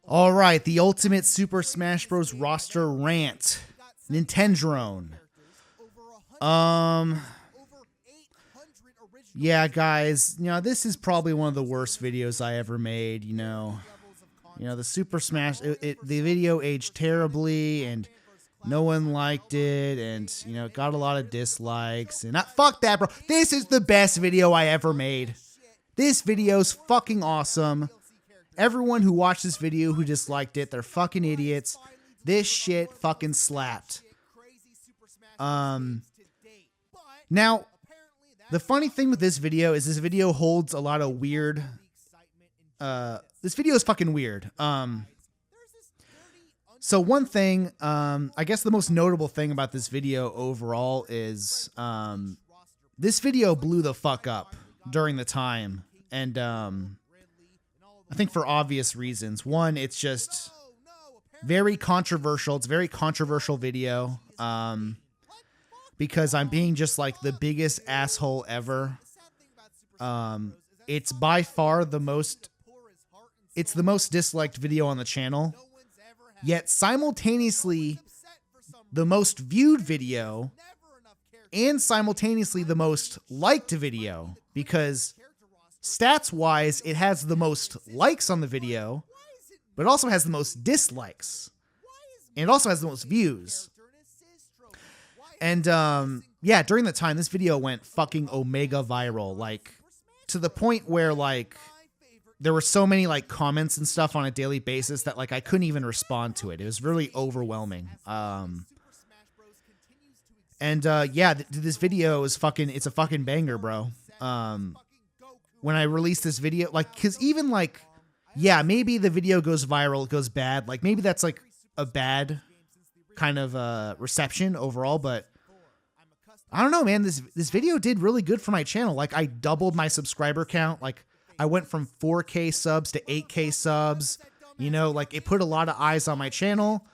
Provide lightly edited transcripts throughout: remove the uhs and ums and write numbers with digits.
All right, the Ultimate Super Smash Bros. Roster Rant. Nintendrone. Yeah, guys, this is probably one of the worst videos I ever made, the Super Smash, the video aged terribly, and no one liked it, and, it got a lot of dislikes, and fuck that, bro. This is the best video I ever made. This video's fucking awesome. Everyone who watched this video who disliked it, they're fucking idiots. This shit fucking slapped. Now, the funny thing with this video is this video holds a lot of weird, this video is fucking weird. So one thing, I guess the most notable thing about this video overall is, this video blew the fuck up during the time. And, I think for obvious reasons. One, it's just very controversial. It's a very controversial video. Because I'm being just like the biggest asshole ever. It's by far the most disliked video on the channel. Yet simultaneously the most viewed video and simultaneously the most liked video, because stats wise, it has the most likes on the video, but it also has the most dislikes. And it also has the most views. And, yeah, during the time, this video went fucking omega viral, like, to the point where, like, there were so many, like, comments and stuff on a daily basis that, like, I couldn't even respond to it. It was really overwhelming. Yeah, this video is it's a fucking banger, bro. When I released this video, like, cause even like, yeah, maybe the video goes viral, it goes bad. Like maybe that's like a bad kind of, reception overall, but I don't know, man, this video did really good for my channel. Like I doubled my subscriber count. Like I went from 4K subs to 8K subs, like it put a lot of eyes on my channel.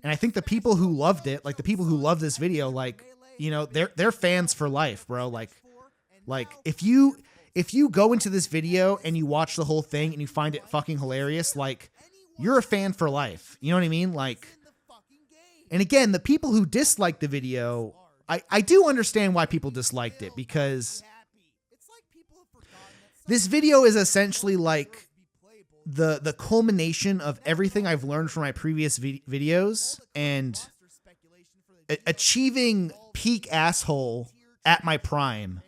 And I think the people who loved it, like the people who love this video, like, they're fans for life, bro. Like if you go into this video and you watch the whole thing and you find it fucking hilarious, like you're a fan for life. You know what I mean? Like, and again, the people who disliked the video, I do understand why people disliked it, because this video is essentially like the culmination of everything I've learned from my previous videos and achieving peak asshole at my prime.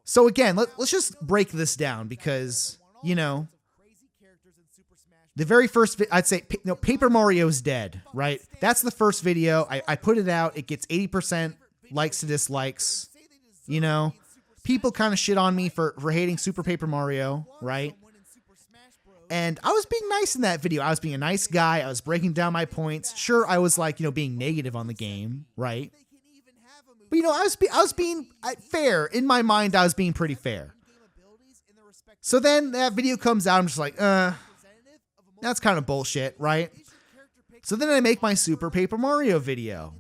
So again, let's just break this down, because, the very first, I'd say, Paper Mario's dead, right? That's the first video. I put it out. It gets 80% likes to dislikes, People kind of shit on me for hating Super Paper Mario, right? And I was being nice in that video. I was being a nice guy. I was breaking down my points. Sure, I was like, being negative on the game, right? But, I was being fair. In my mind, I was being pretty fair. So then that video comes out. I'm just like, that's kind of bullshit, right? So then I make my Super Paper Mario video.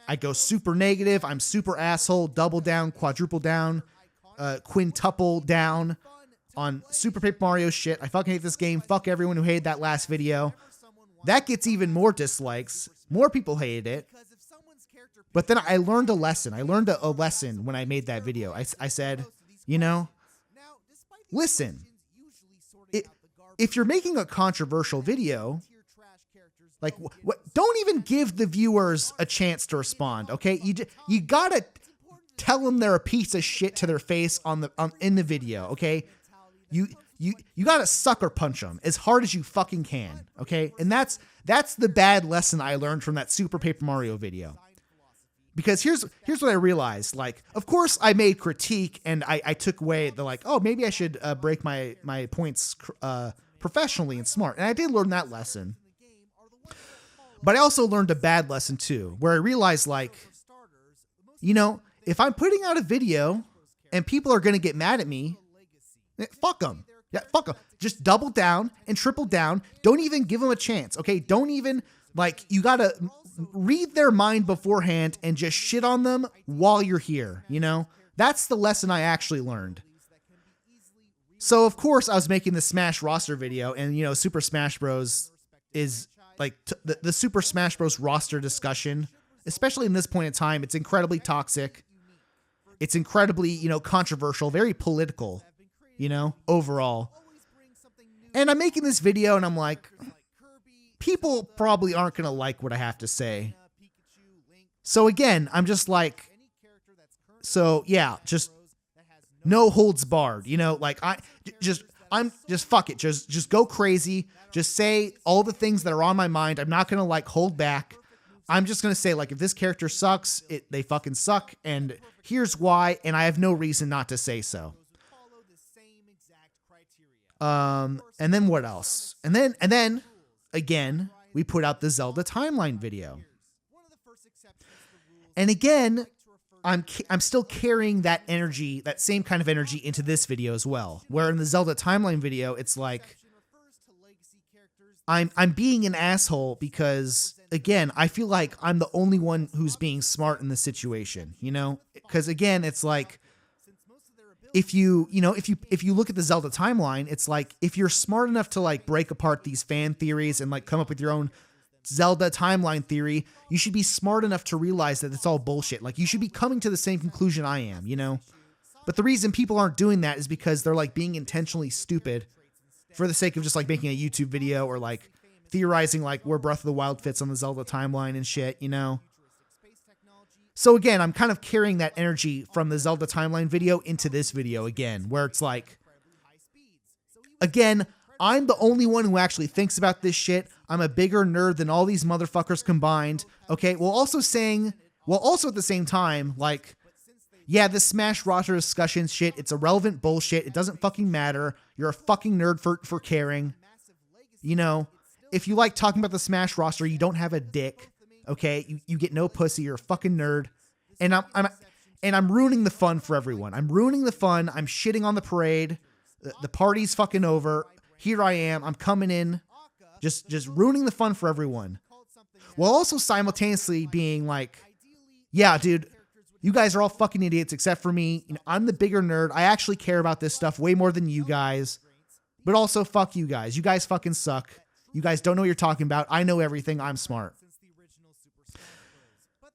I go super negative. I'm super asshole. Double down, quadruple down, quintuple down on Super Paper Mario shit. I fucking hate this game. Fuck everyone who hated that last video. That gets even more dislikes. More people hated it. But then I learned a lesson. I learned a lesson when I made that video. I said, listen, if you're making a controversial video, like, don't even give the viewers a chance to respond, okay? You gotta tell them they're a piece of shit to their face in the video, okay? You gotta sucker punch them as hard as you fucking can, okay? And that's the bad lesson I learned from that Super Paper Mario video. Because here's what I realized. Like, of course I made critique and I took away the like, oh, maybe I should break my points professionally and smart. And I did learn that lesson. But I also learned a bad lesson too, where I realized, like, if I'm putting out a video and people are going to get mad at me, fuck them. Yeah, fuck them. Just double down and triple down. Don't even give them a chance. Okay. Don't even, like, you got to read their mind beforehand and just shit on them while you're here. That's the lesson I actually learned. So of course I was making the Smash roster video, and you know, Super Smash Bros is like the Super Smash Bros roster discussion, especially in this point in time, it's incredibly toxic. It's incredibly, you know, controversial, very political, you know, overall. And I'm making this video and I'm like, people probably aren't going to like what I have to say. So again, I'm just like, so yeah, just no holds barred, you know, like I'm just fuck it. Just go crazy. Just say all the things that are on my mind. I'm not going to like hold back. I'm just going to say, like, if this character sucks, they fucking suck. And here's why. And I have no reason not to say so. And then what else? And then again, we put out the Zelda timeline video. And again, I'm still carrying that energy, that same kind of energy into this video as well. Where in the Zelda timeline video, it's like I'm being an asshole because again, I feel like I'm the only one who's being smart in the situation, you know? Because again, it's like if you look at the Zelda timeline, it's like if you're smart enough to like break apart these fan theories and like come up with your own Zelda timeline theory, you should be smart enough to realize that it's all bullshit. Like you should be coming to the same conclusion I am, you know? But the reason people aren't doing that is because they're like being intentionally stupid for the sake of just like making a YouTube video or like theorizing like where Breath of the Wild fits on the Zelda timeline and shit, you know? So again, I'm kind of carrying that energy from the Zelda timeline video into this video again, where it's like, again, I'm the only one who actually thinks about this shit. I'm a bigger nerd than all these motherfuckers combined. Okay. While also at the same time, like, yeah, this Smash roster discussion shit, it's irrelevant bullshit. It doesn't fucking matter. You're a fucking nerd for caring. You know, if you like talking about the Smash roster, you don't have a dick. Okay. You get no pussy. You're a fucking nerd. And I'm ruining the fun for everyone. I'm ruining the fun. I'm shitting on the parade. The party's fucking over. Here I am. I'm coming in, just ruining the fun for everyone, while also simultaneously being like, yeah, dude, you guys are all fucking idiots except for me. You know, I'm the bigger nerd. I actually care about this stuff way more than you guys, but also fuck you guys. You guys fucking suck. You guys don't know what you're talking about. I know everything. I'm smart.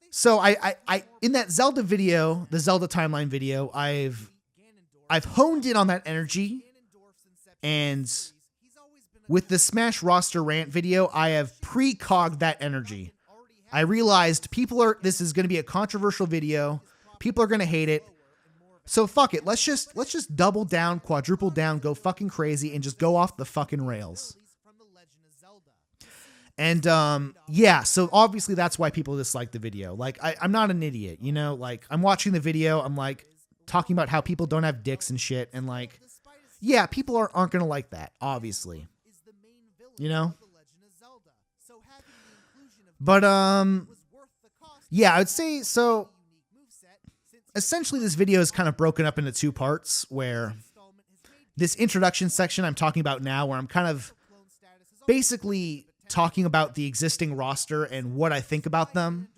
So I in that Zelda video, the Zelda timeline video, I've honed in on that energy. And with the Smash roster rant video, I have pre-cogged that energy. I realized this is going to be a controversial video. People are going to hate it. So fuck it. Let's just double down, quadruple down, go fucking crazy and just go off the fucking rails. And, yeah, so obviously that's why people dislike the video. Like, I'm not an idiot, you know, like I'm watching the video. I'm like talking about how people don't have dicks and shit. And like, yeah, people aren't going to like that, obviously, you know? But, yeah, I would say, so essentially this video is kind of broken up into two parts, where this introduction section I'm talking about now, where I'm kind of basically talking about the existing roster and what I think about them.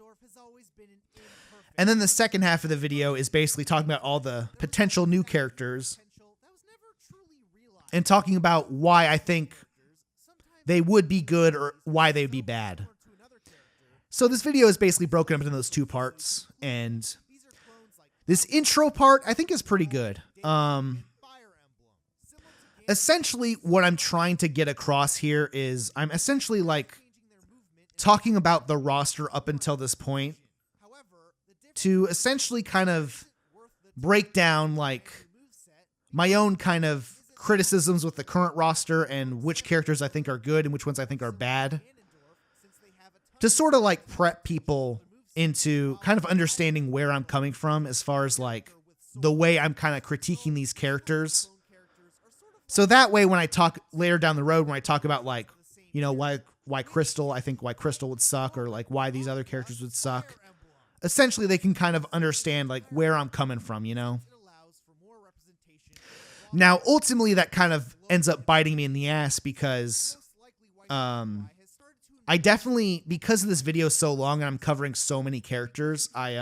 And then the second half of the video is basically talking about all the potential new characters and talking about why I think they would be good or why they would be bad. So this video is basically broken up into those two parts, and this intro part I think is pretty good. Essentially what I'm trying to get across here is I'm essentially like talking about the roster up until this point to essentially kind of break down like my own kind of criticisms with the current roster and which characters I think are good and which ones I think are bad, to sort of like prep people into kind of understanding where I'm coming from as far as like the way I'm kind of critiquing these characters. So that way, when I talk later down the road, when I talk about like, you know, why Crystal, I think why Crystal would suck, or like why these other characters would suck, essentially they can kind of understand like where I'm coming from, you know? Now, ultimately that kind of ends up biting me in the ass because, I definitely, because of this video is so long and I'm covering so many characters, I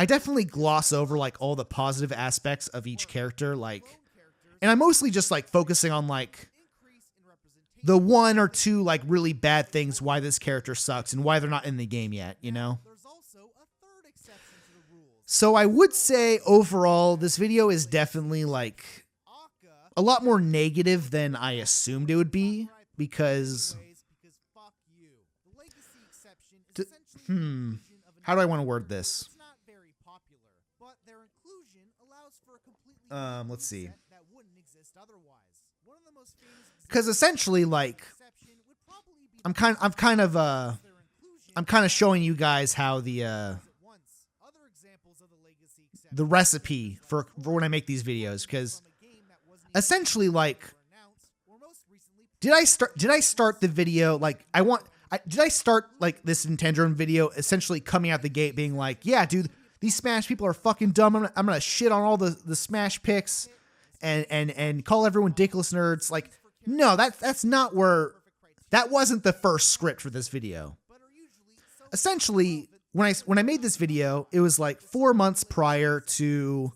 definitely gloss over like all the positive aspects of each character. Like, And I'm mostly just like focusing on like the 1 or 2 like really bad things why this character sucks and why they're not in the game yet, you know? So I would say overall, this video is definitely like a lot more negative than I assumed it would be because how do I want to word this? Let's see. Because essentially, like, I'm kind of showing you guys how the recipe for when I make these videos. Because essentially, like, did I start the video like did I start like this Nintendrone video essentially coming out the gate being like, yeah, dude, these Smash people are fucking dumb. I'm gonna shit on all the Smash picks and call everyone dickless nerds. Like, no, that's not where, that wasn't the first script for this video. Essentially, when I made this video, it was like 4 months prior to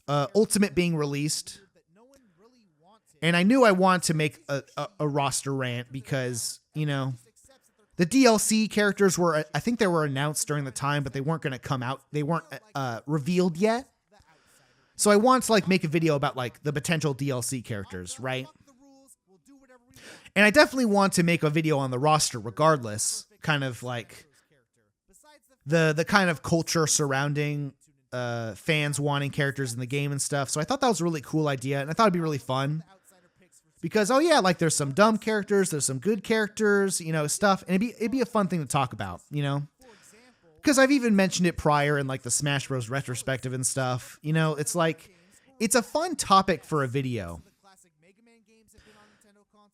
Ultimate being released. And I knew I wanted to make a roster rant because, you know, the DLC characters were, I think they were announced during the time, but they weren't going to come out. They weren't revealed yet. So I wanted to like make a video about like the potential DLC characters, right? And I definitely want to make a video on the roster regardless, kind of like the kind of culture surrounding fans wanting characters in the game and stuff. So I thought that was a really cool idea, and I thought it'd be really fun. Because, oh yeah, like there's some dumb characters, there's some good characters, you know, stuff. And it'd be a fun thing to talk about, you know? Because I've even mentioned it prior in like the Smash Bros. Retrospective and stuff. You know, it's like, it's a fun topic for a video.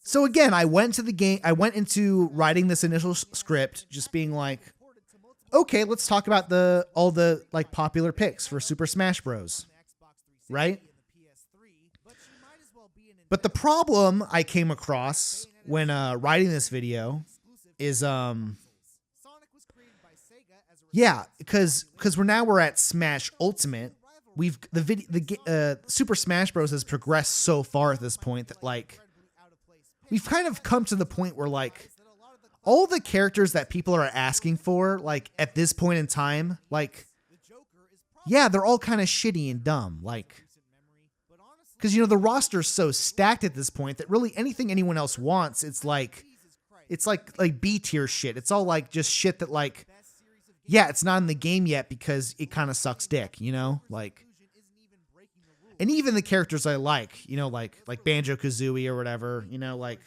So again, I went into writing this initial script, just being like, okay, let's talk about all the like popular picks for Super Smash Bros. Right? But the problem I came across when writing this video is because we're at Smash Ultimate. Super Smash Bros has progressed so far at this point that like we've kind of come to the point where like all the characters that people are asking for, like at this point in time, like, yeah, they're all kind of shitty and dumb, like. Because, you know, the roster's so stacked at this point that really anything anyone else wants, it's like B tier shit. It's all like just shit that like, yeah, it's not in the game yet because it kind of sucks dick, you know, like, and even the characters I like, you know, like Banjo-Kazooie or whatever, you know, like,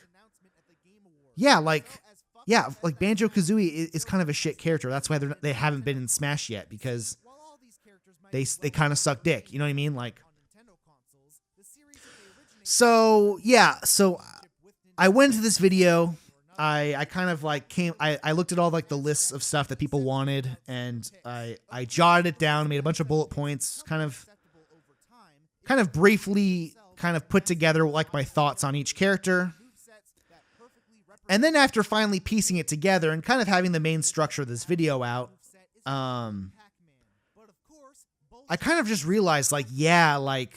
like Banjo-Kazooie is kind of a shit character. That's why they haven't been in Smash yet, because they kind of suck dick. You know what I mean? Like, so yeah, so I went into this video. I kind of like I looked at all like the lists of stuff that people wanted, and I jotted it down, made a bunch of bullet points, kind of briefly kind of put together like my thoughts on each character. And then after finally piecing it together and kind of having the main structure of this video out, I kind of just realized like, yeah, like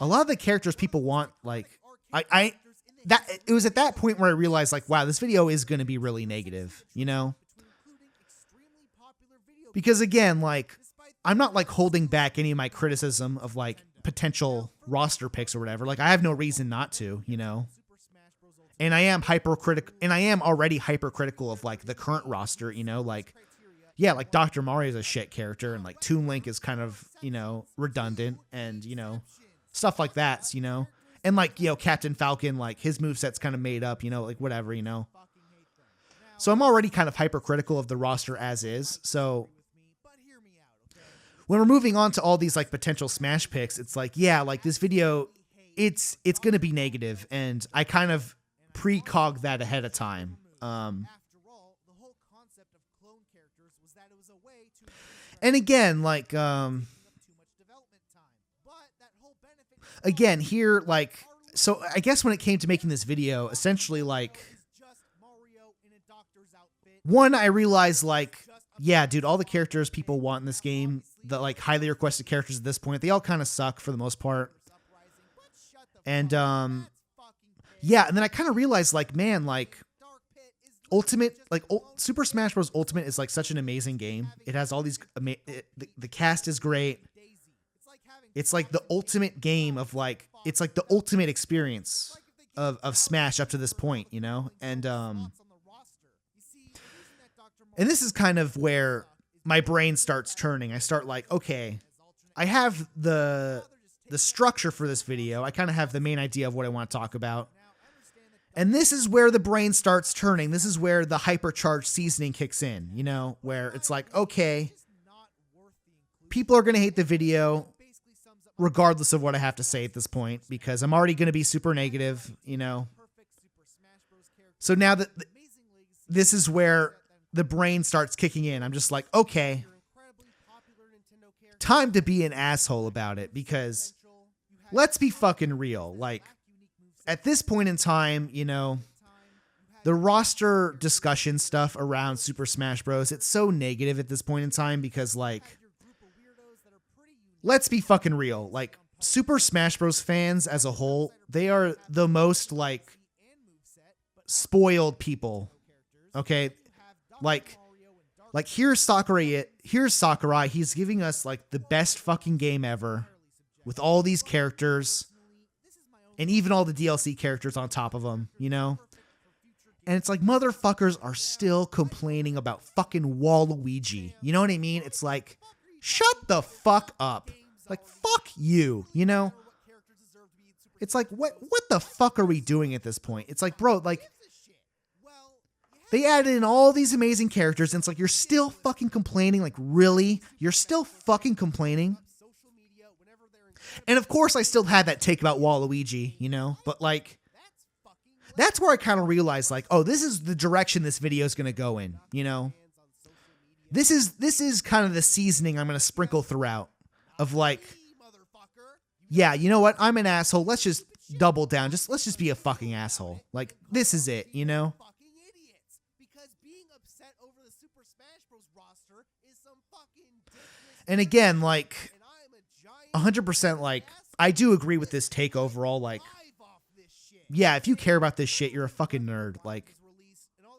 a lot of the characters people want, like it was at that point where I realized like, wow, this video is going to be really negative, you know? Because again, like I'm not like holding back any of my criticism of like potential roster picks or whatever. Like I have no reason not to, you know? And I am already hypercritical of like the current roster, you know, like, yeah, like Dr. Mario is a shit character, and like Toon Link is kind of, you know, redundant, and, you know, stuff like that, you know, and like, you know, Captain Falcon, like his moveset's kind of made up, you know, like whatever, you know. So I'm already kind of hypercritical of the roster as is. So when we're moving on to all these like potential Smash picks, it's like, yeah, like this video, it's going to be negative, and I kind of precog that ahead of time. And again, like, again here, like, so I guess when it came to making this video, essentially like, one, I realized like, yeah, dude, all the characters people want in this game, the like highly requested characters at this point, they all kind of suck for the most part. And yeah, and then I kind of realized like, man, like Ultimate, like Super Smash Bros. Ultimate is like such an amazing game. It has all these, the cast is great. It's like the ultimate game of like, it's like the ultimate experience of Smash up to this point, you know? And this is kind of where my brain starts turning. I start like, okay, I have the structure for this video. I kind of have the main idea of what I want to talk about. And this is where the brain starts turning. This is where the HyperCharge seasoning kicks in, you know, where it's like, okay, people are going to hate the video regardless of what I have to say at this point, because I'm already going to be super negative, you know. So now that this is where the brain starts kicking in, I'm just like, okay, time to be an asshole about it, because let's be fucking real. Like, at this point in time, you know, the roster discussion stuff around Super Smash Bros., it's so negative at this point in time because, like, let's be fucking real. Like, Super Smash Bros. Fans as a whole, they are the most, like, spoiled people. Okay? Like here's Sakurai. He's giving us, like, the best fucking game ever with all these characters. And even all the DLC characters on top of them, you know? And it's like, motherfuckers are still complaining about fucking Waluigi. You know what I mean? It's like, shut the fuck up. Like, fuck you, you know? It's like, what the fuck are we doing at this point? It's like, bro, like, they added in all these amazing characters, and it's like, you're still fucking complaining? Like, really? You're still fucking complaining? And of course, I still had that take about Waluigi, you know, but like, that's where I kind of realized, like, oh, this is the direction this video is going to go in, you know. This is kind of the seasoning I'm going to sprinkle throughout of like, yeah, you know what? I'm an asshole. Let's just double down. Let's just be a fucking asshole. Like, this is it, you know. And again, like, 100%, like, I do agree with this take overall. Like, yeah, if you care about this shit, you're a fucking nerd. Like,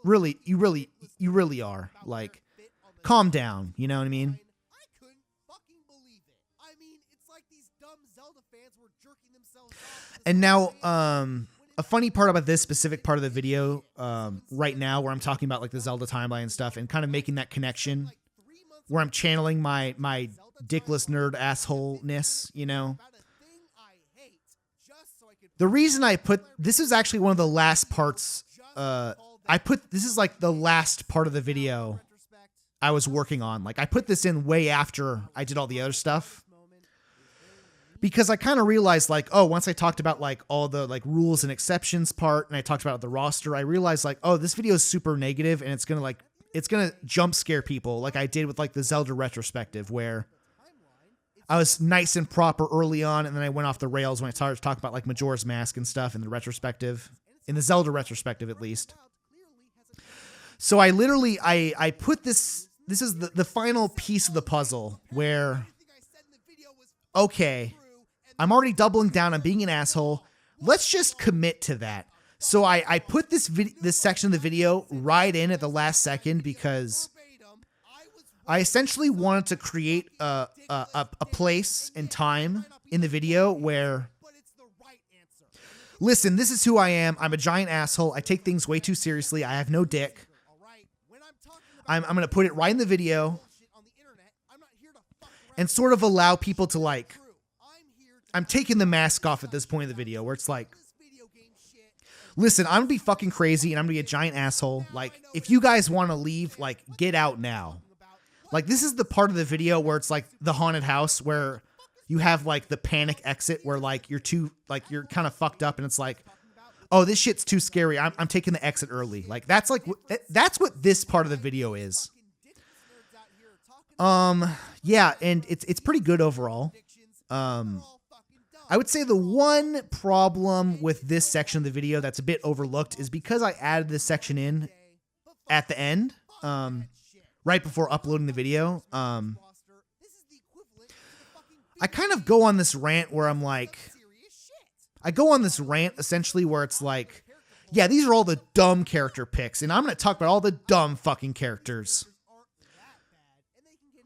really, you really are. Like, calm down. You know what I mean? And now, a funny part about this specific part of the video, right now, where I'm talking about like the Zelda timeline and stuff, and kind of making that connection, where I'm channeling my dickless nerd assholeness, you know. The reason I put this is actually one of the last parts. This is like the last part of the video I was working on. Like, I put this in way after I did all the other stuff, because I kind of realized, like, oh, once I talked about like all the like rules and exceptions part, and I talked about the roster, I realized like, oh, this video is super negative, and it's gonna jump scare people, like I did with like the Zelda retrospective, where I was nice and proper early on, and then I went off the rails when I started to talk about like Majora's Mask and stuff in the retrospective, in the Zelda retrospective at least. So I literally, I put this is the final piece of the puzzle where, okay, I'm already doubling down on being an asshole. Let's just commit to that. So I put this section of the video right in at the last second, because I essentially wanted to create a place and time in the video where, listen, this is who I am. I'm a giant asshole. I take things way too seriously. I have no dick. I'm going to put it right in the video and sort of allow people to, like, I'm taking the mask off at this point in the video where it's like, listen, I'm going to be fucking crazy and I'm going to be a giant asshole. Like, if you guys want to leave, like, get out now. Like, this is the part of the video where it's like the haunted house where you have like the panic exit where like you're you're kind of fucked up and it's like, oh, this shit's too scary. I'm taking the exit early. Like, that's what this part of the video is. Yeah, and it's pretty good overall. I would say the one problem with this section of the video that's a bit overlooked is because I added this section in at the end, right before uploading the video. I kind of go on this rant where I'm like, I go on this rant essentially where it's like, yeah, these are all the dumb character picks, and I'm going to talk about all the dumb fucking characters.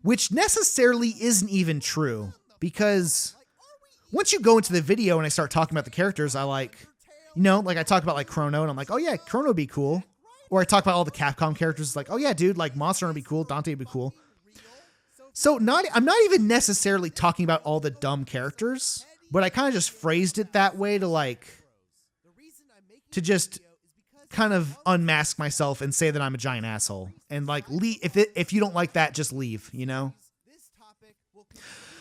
Which necessarily isn't even true, because once you go into the video and I start talking about the characters, I like, you know, like I talk about like Chrono, and I'm like, oh yeah, Chrono would be cool. Or I talk about all the Capcom characters, like, oh yeah, dude, like Monster Hunter would be cool, Dante would be cool. So I'm not even necessarily talking about all the dumb characters, but I kind of just phrased it that way to just kind of unmask myself and say that I'm a giant asshole. And like, leave, if you don't like that, just leave, you know?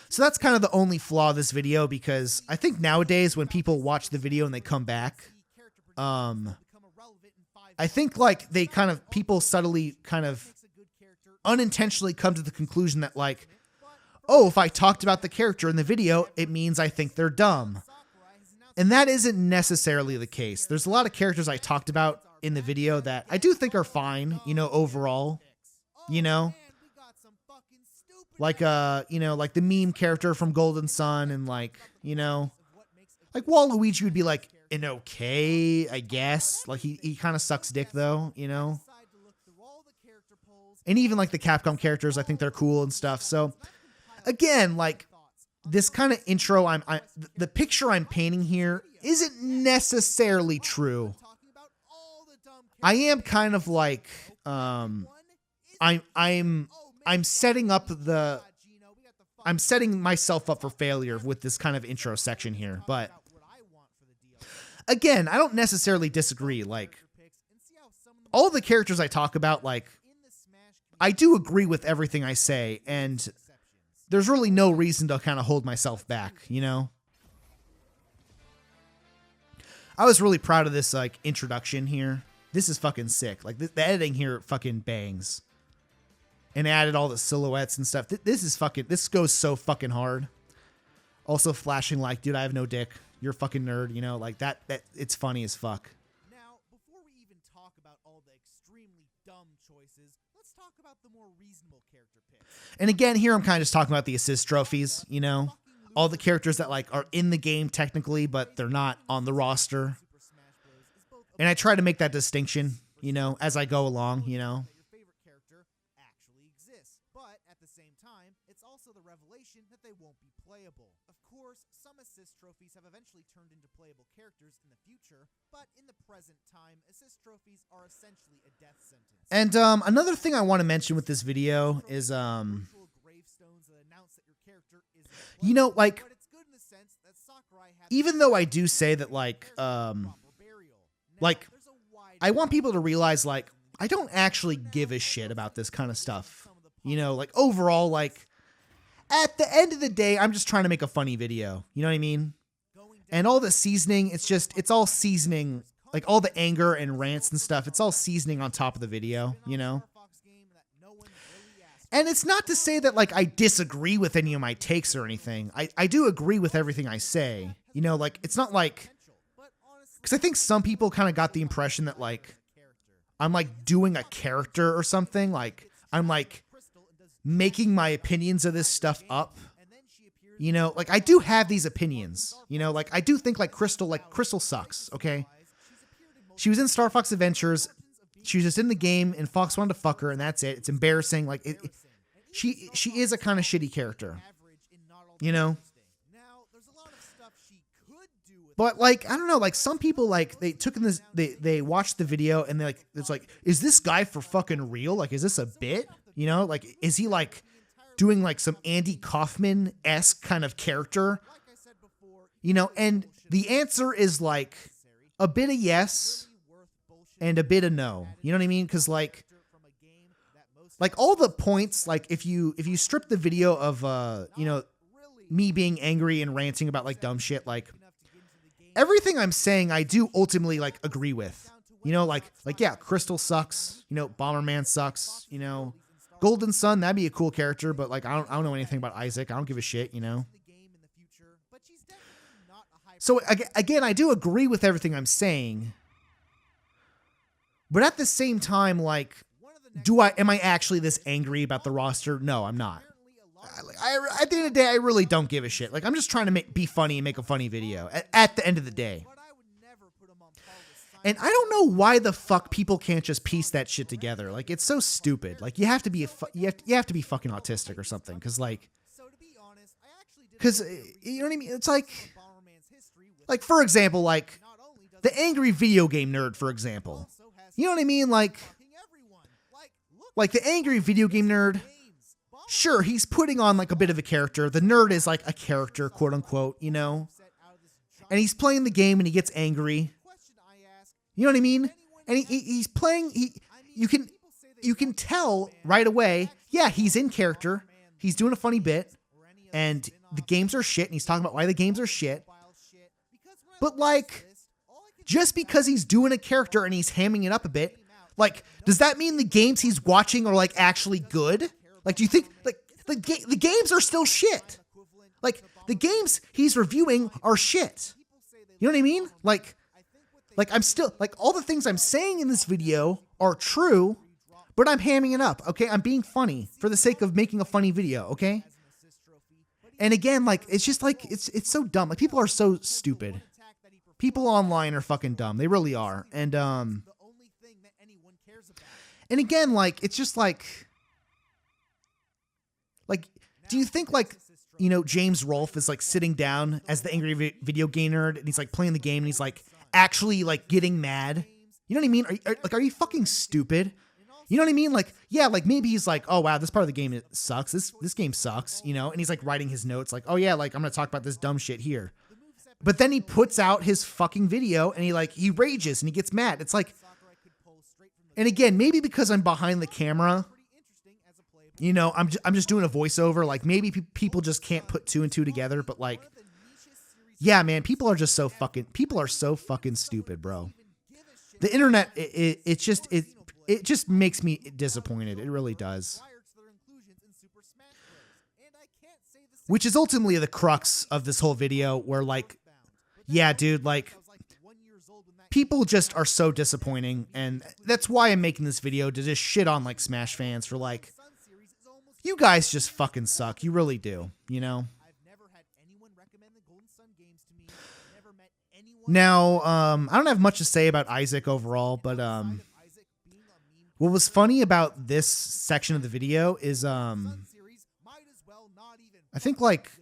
So that's kind of the only flaw of this video, because I think nowadays when people watch the video and they come back, I think like people subtly kind of unintentionally come to the conclusion that like, oh, if I talked about the character in the video, it means I think they're dumb. And that isn't necessarily the case. There's a lot of characters I talked about in the video that I do think are fine, you know, overall, you know, like, you know, like the meme character from Golden Sun, and like, you know, like Waluigi would be like an okay, I guess. Like he kind of sucks dick though, you know, and even like the Capcom characters, I think they're cool and stuff. So again, like this kind of intro, the picture I'm painting here isn't necessarily true. I am kind of like, I'm setting myself up for failure with this kind of intro section here, but again, I don't necessarily disagree. Like all the characters I talk about, like I do agree with everything I say, and there's really no reason to kind of hold myself back, you know? I was really proud of this like introduction here. This is fucking sick. Like the editing here fucking bangs. And added all the silhouettes and stuff. This goes so fucking hard. Also flashing like, dude, I have no dick. You're a fucking nerd, you know? Like that it's funny as fuck. Now, before we even talk about all the extremely dumb choices, let's talk about the more reasonable character picks. And again, here I'm kind of just talking about the assist trophies, you know? All the characters that like are in the game technically, but they're not on the roster. And I try to make that distinction, you know, as I go along, you know? That they won't be playable. Of course, some assist trophies have eventually turned into playable characters in the future, but in the present time, assist trophies are essentially a death sentence. And another thing I want to mention with this video is you know, like even though I do say that like I want people to realize like I don't actually give a shit about this kind of stuff. You know, like overall, like at the end of the day, I'm just trying to make a funny video. You know what I mean? And all the seasoning, it's all seasoning, like all the anger and rants and stuff. It's all seasoning on top of the video, you know? And it's not to say that like I disagree with any of my takes or anything. I do agree with everything I say. You know, like it's not like, because I think some people kind of got the impression that like I'm like doing a character or something. Like I'm like making my opinions of this stuff up, you know, like I do have these opinions, you know, like I do think like Crystal sucks. Okay. She was in Star Fox Adventures. She was just in the game and Fox wanted to fuck her and that's it. It's embarrassing. Like she is a kind of shitty character, you know, but like, I don't know, like some people like they took in this, they watched the video and they're like, it's like, is this guy for fucking real? Like, is this a bit? You know, like, is he like doing like some Andy Kaufman-esque kind of character? You know, and the answer is like a bit of yes and a bit of no. You know what I mean? Because like all the points, like if you strip the video of, you know, me being angry and ranting about like dumb shit, like everything I'm saying, I do ultimately like agree with, you know, like, yeah, Crystal sucks, you know, Bomberman sucks, you know, Golden Sun, that'd be a cool character, but like, I don't know anything about Isaac. I don't give a shit, you know? So again, I do agree with everything I'm saying, but at the same time, like, am I actually this angry about the roster? No, I'm not. at the end of the day, I really don't give a shit. Like, I'm just trying to be funny and make a funny video at the end of the day. And I don't know why the fuck people can't just piece that shit together. Like, it's so stupid. Like, you have to be you have to be fucking autistic or something. Cause you know what I mean? It's like for example, like the angry video game nerd, for example. You know what I mean? Like the angry video game nerd. Sure, he's putting on like a bit of a character. The nerd is like a character, quote unquote, you know? And he's playing the game and he gets angry. You know what I mean? And he's playing, you can tell right away, yeah, he's in character. He's doing a funny bit and the games are shit and he's talking about why the games are shit. But like, just because he's doing a character and he's hamming it up a bit, like, does that mean the games he's watching are like actually good? Like, do you think like the games are still shit? Like, the games he's reviewing are shit. You know what I mean? Like I'm still like, all the things I'm saying in this video are true, but I'm hamming it up. Okay. I'm being funny for the sake of making a funny video. Okay. And again, like, it's just like, it's so dumb. Like, people are so stupid. People online are fucking dumb. They really are. And again, like, it's just like, do you think like, you know, James Rolfe is like sitting down as the angry video game nerd and he's like playing the game and he's like actually like getting mad? You know what I mean? Are you fucking stupid? You know what I mean? Like, yeah, like maybe he's like, oh wow, this part of the game sucks. This game sucks, you know? And he's like writing his notes like, oh yeah, like I'm going to talk about this dumb shit here. But then he puts out his fucking video and he rages and he gets mad. It's like, and again, maybe because I'm behind the camera, you know, I'm just doing a voiceover. Like, maybe people just can't put two and two together, but like, yeah, man, people are so fucking stupid, bro. The internet, it just makes me disappointed. It really does. Which is ultimately the crux of this whole video where like, yeah, dude, like, people just are so disappointing. And that's why I'm making this video, to just shit on like Smash fans for like, you guys just fucking suck. You really do, you know? Now, I don't have much to say about Isaac overall, but what was funny about this section of the video is I think like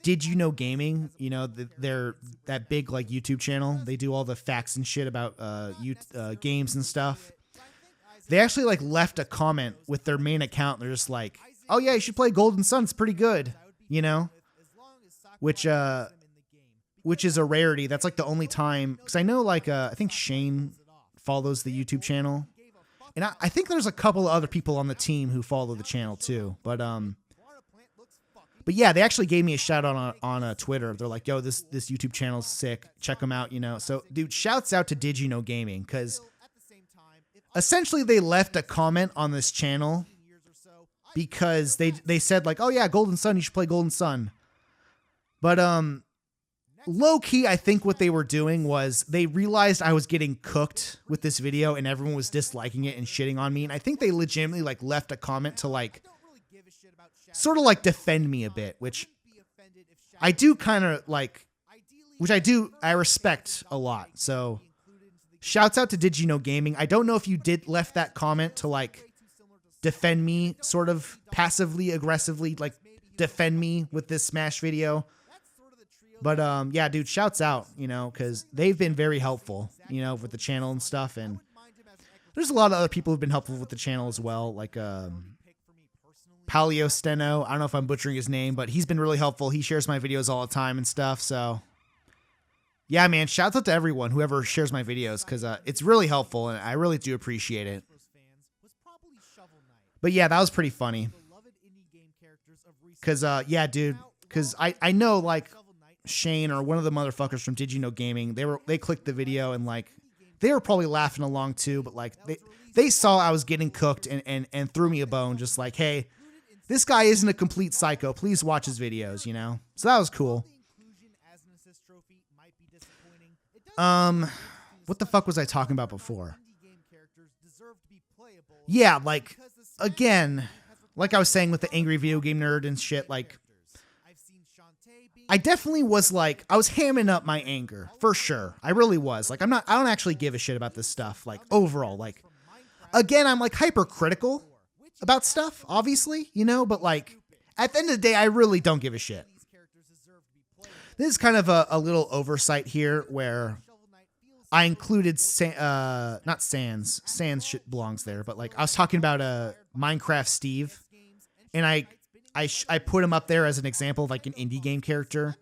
Did You Know Gaming, you know, they're that big like YouTube channel. They do all the facts and shit about games and stuff. They actually like left a comment with their main account. They're just like, oh yeah, you should play Golden Sun. It's pretty good, you know, which is a rarity. That's like the only time, because I know like I think Shane follows the YouTube channel, and I think there's a couple of other people on the team who follow the channel too. But yeah, they actually gave me a shout out on Twitter. They're like, yo, this YouTube channel's sick. Check them out, you know. So dude, shouts out to Did You Know Gaming, because essentially they left a comment on this channel because they said like, oh yeah, Golden Sun, you should play Golden Sun. But low key, I think what they were doing was they realized I was getting cooked with this video and everyone was disliking it and shitting on me. And I think they legitimately like left a comment to like sort of like defend me a bit, which I do kind of like, I respect a lot. So shouts out to Did You Know Gaming. I don't know if you left that comment to like defend me, sort of passively aggressively, like defend me with this Smash video. But yeah, dude, shouts out, you know, because they've been very helpful, you know, with the channel and stuff. And there's a lot of other people who've been helpful with the channel as well, like Palio Steno. I don't know if I'm butchering his name, but he's been really helpful. He shares my videos all the time and stuff. So yeah, man, shouts out to everyone, whoever shares my videos, because it's really helpful and I really do appreciate it. But yeah, that was pretty funny. Because yeah, dude, because I know like Shane or one of the motherfuckers from Did You Know Gaming, they clicked the video and like they were probably laughing along too, but like they saw I was getting cooked and threw me a bone, just like, hey, this guy isn't a complete psycho. Please watch his videos, you know? So that was cool. What the fuck was I talking about before? Yeah, like again, like I was saying with the angry video game nerd and shit, like, I definitely was like, I was hamming up my anger for sure. I really was like, I don't actually give a shit about this stuff. Like overall, like, again, I'm like hypercritical about stuff, obviously, you know, but like at the end of the day, I really don't give a shit. This is kind of a little oversight here where I included, not Sans shit belongs there, but like I was talking about Minecraft Steve, and I put him up there as an example of like an indie game character.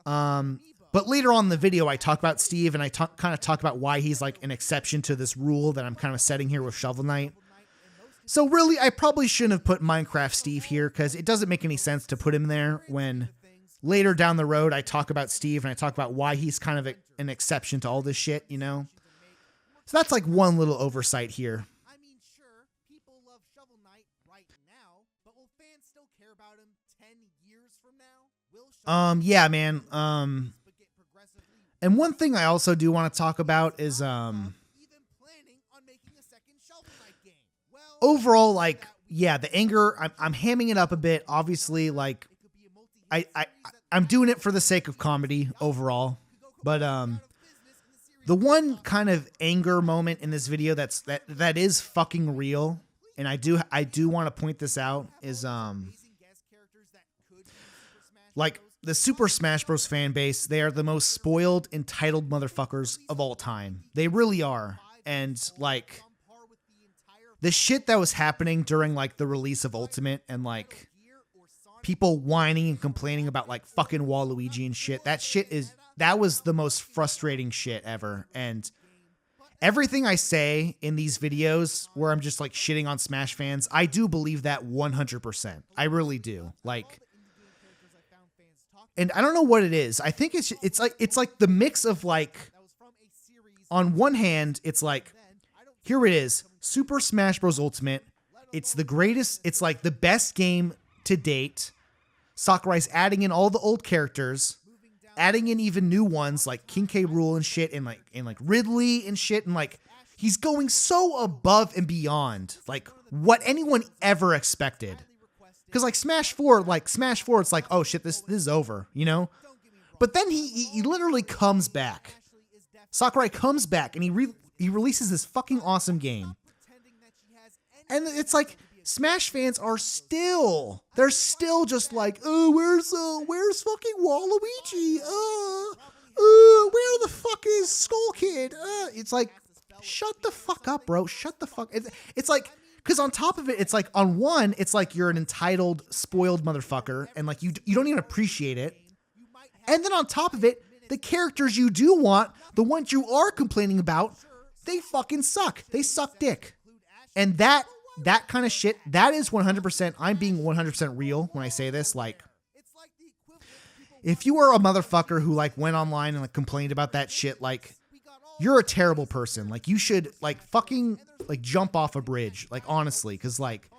But later on in the video, I talk about Steve, and I kind of talk about why he's like an exception to this rule that I'm kind of setting here with Shovel Knight. So really, I probably shouldn't have put Minecraft Steve here because it doesn't make any sense to put him there when later down the road I talk about Steve and I talk about why he's kind of an exception to all this shit, you know? So that's like one little oversight here. I mean, sure, people love Shovel Knight right now, but will fans still care about him 10 years from now? Yeah, man. And one thing I also do want to talk about is overall, like, yeah, the anger, I'm hamming it up a bit. Obviously, like, I'm doing it for the sake of comedy overall. But the one kind of anger moment in this video that is fucking real, and I do want to point this out, is like the Super Smash Bros. Fan base. They are the most spoiled, entitled motherfuckers of all time. They really are. And like the shit that was happening during like the release of Ultimate and like people whining and complaining about like fucking Waluigi and shit. That was the most frustrating shit ever. And everything I say in these videos where I'm just like shitting on Smash fans, I do believe that 100%. I really do. Like, and I don't know what it is. I think it's like the mix of like, on one hand, it's like, here it is, Super Smash Bros. Ultimate. It's the greatest. It's like the best game to date. Sakurai's adding in all the old characters, adding in even new ones like King K. Rool and shit, and like Ridley and shit, and like he's going so above and beyond like what anyone ever expected. Because like Smash 4, it's like, oh shit, this is over, you know? But then he literally comes back. Sakurai comes back and he releases this fucking awesome game. And it's like Smash fans are they're still just like, oh, where's fucking Waluigi? Where the fuck is Skull Kid? It's like, shut the fuck up, bro. Shut the fuck. It's like, because on top of it, it's like, on one, it's like you're an entitled, spoiled motherfucker, and like you don't even appreciate it. And then on top of it, the characters you do want, the ones you are complaining about, they fucking suck. They suck dick. And that kind of shit, that is 100%, I'm being 100% real when I say this. Like, if you are a motherfucker who like went online and like complained about that shit, like, you're a terrible person. Like, you should like fucking like jump off a bridge. Like, honestly, because like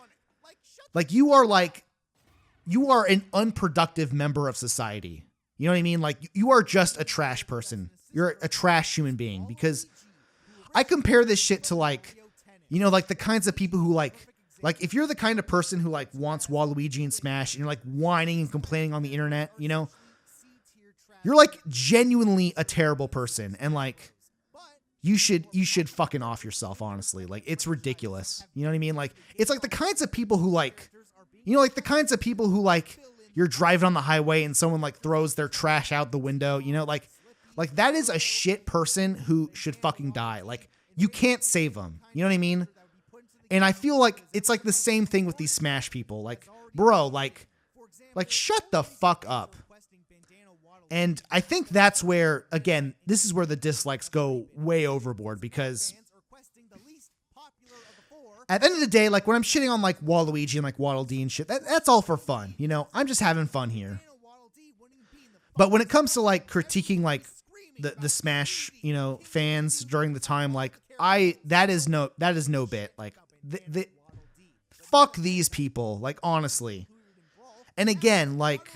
you are an unproductive member of society. You know what I mean? Like, you are just a trash person. You're a trash human being. Because I compare this shit to like, you know, like the kinds of people who like if you're the kind of person who like wants Waluigi and Smash and you're like whining and complaining on the internet, you know, you're like genuinely a terrible person. And like, you should fucking off yourself, honestly. Like, it's ridiculous. You know what I mean? Like, it's like the kinds of people who like, you know, like the kinds of people who like, you're driving on the highway and someone like throws their trash out the window, you know, like that is a shit person who should fucking die. Like, you can't save them. You know what I mean? And I feel like it's like the same thing with these Smash people. Like, bro, like shut the fuck up. And I think that's where, again, this is where the dislikes go way overboard, because at the end of the day, like when I'm shitting on like Waluigi and like Waddle Dee and shit, that's all for fun. You know, I'm just having fun here. But when it comes to like critiquing like the Smash, you know, fans during the time, like that is no bit. Like fuck these people, like, honestly. And again, like,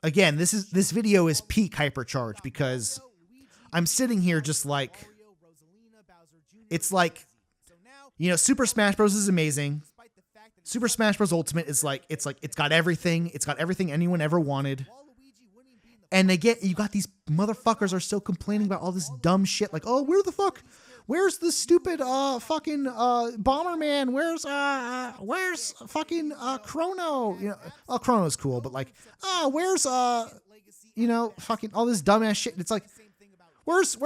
again, this video is peak HyperCharge, because I'm sitting here just like, it's like You know, Super Smash Bros is amazing. Super Smash Bros Ultimate is like it's got everything. It's got everything anyone ever wanted. And again, you got these motherfuckers are still complaining about all this dumb shit. Like, oh, where's the stupid fucking Bomberman? Where's fucking Chrono? You know, Chrono's cool, but like, where's you know, fucking all this dumbass shit. It's like, where's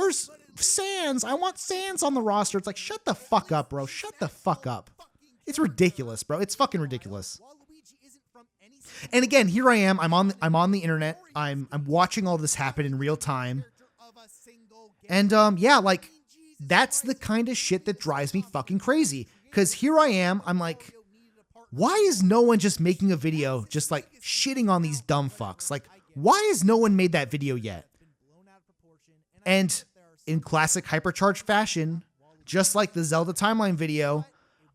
Sans? I want Sans on the roster. It's like, shut the fuck up, bro. Shut the fuck up. It's ridiculous, bro. It's fucking ridiculous. And again, here I am. I'm on the internet. I'm watching all this happen in real time. And yeah, like that's the kind of shit that drives me fucking crazy. Cause here I am. I'm like, why is no one just making a video just like shitting on these dumb fucks? Like, why has no one made that video yet? And in classic HyperCharge fashion, just like the Zelda timeline video,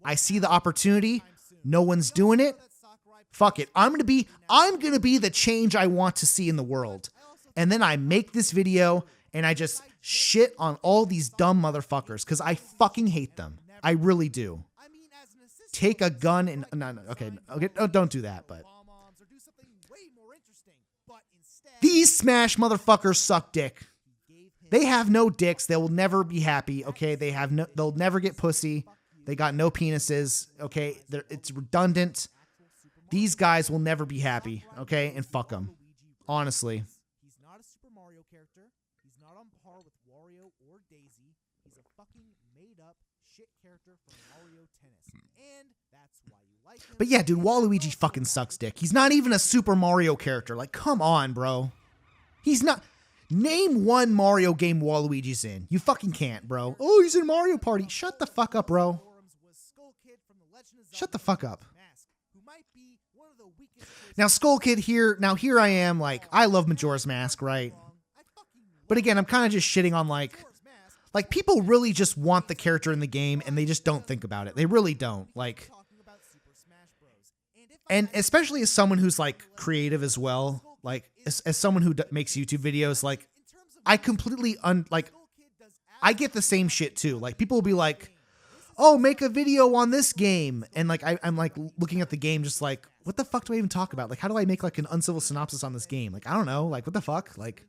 I see the opportunity. No one's doing it. Fuck it. I'm going to be the change I want to see in the world. And then I make this video and I just shit on all these dumb motherfuckers because I fucking hate them. I really do. Take a gun and no, okay, oh, don't do that, but these Smash motherfuckers suck dick. They have no dicks. They will never be happy. Okay. They'll never get pussy. They got no penises. Okay. It's redundant. These guys will never be happy, okay? And fuck them. Honestly. He's not a Super Mario character. He's not on par with Wario or Daisy. He's a fucking made-up shit character from Mario Tennis. And that's why you like him. But yeah, dude, Waluigi fucking sucks dick. He's not even a Super Mario character. Like, come on, bro. He's not... Name one Mario game Waluigi's in. You fucking can't, bro. Oh, he's in Mario Party. Shut the fuck up, bro. Shut the fuck up. Now, Skull Kid here I am, like, I love Majora's Mask, right? But again, I'm kind of just shitting on, like, people really just want the character in the game, and they just don't think about it. They really don't, like, and especially as someone who's, like, creative as well, like, as someone who makes YouTube videos, like, I completely, I get the same shit, too. Like, people will be like, oh, make a video on this game. And like, I'm like looking at the game, just like, what the fuck do I even talk about? Like, how do I make like an uncivil synopsis on this game? Like, I don't know. Like, what the fuck? Like,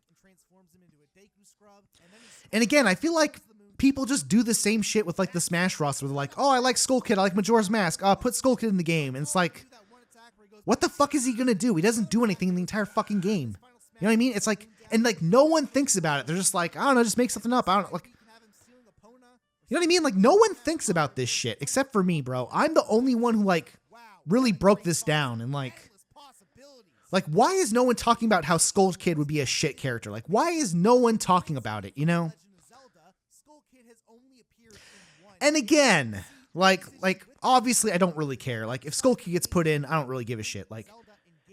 and again, I feel like people just do the same shit with like the Smash roster. They're like, oh, I like Skull Kid. I like Majora's Mask. Put Skull Kid in the game. And it's like, what the fuck is he going to do? He doesn't do anything in the entire fucking game. You know what I mean? It's like, and like, no one thinks about it. They're just like, I don't know, just make something up. I don't know. Like, you know what I mean? Like, no one thinks about this shit except for me, bro. I'm the only one who, like, really broke this down. And, like, why is no one talking about how Skull Kid would be a shit character? Like, why is no one talking about it, you know? And again, like, obviously, I don't really care. Like, if Skull Kid gets put in, I don't really give a shit. Like,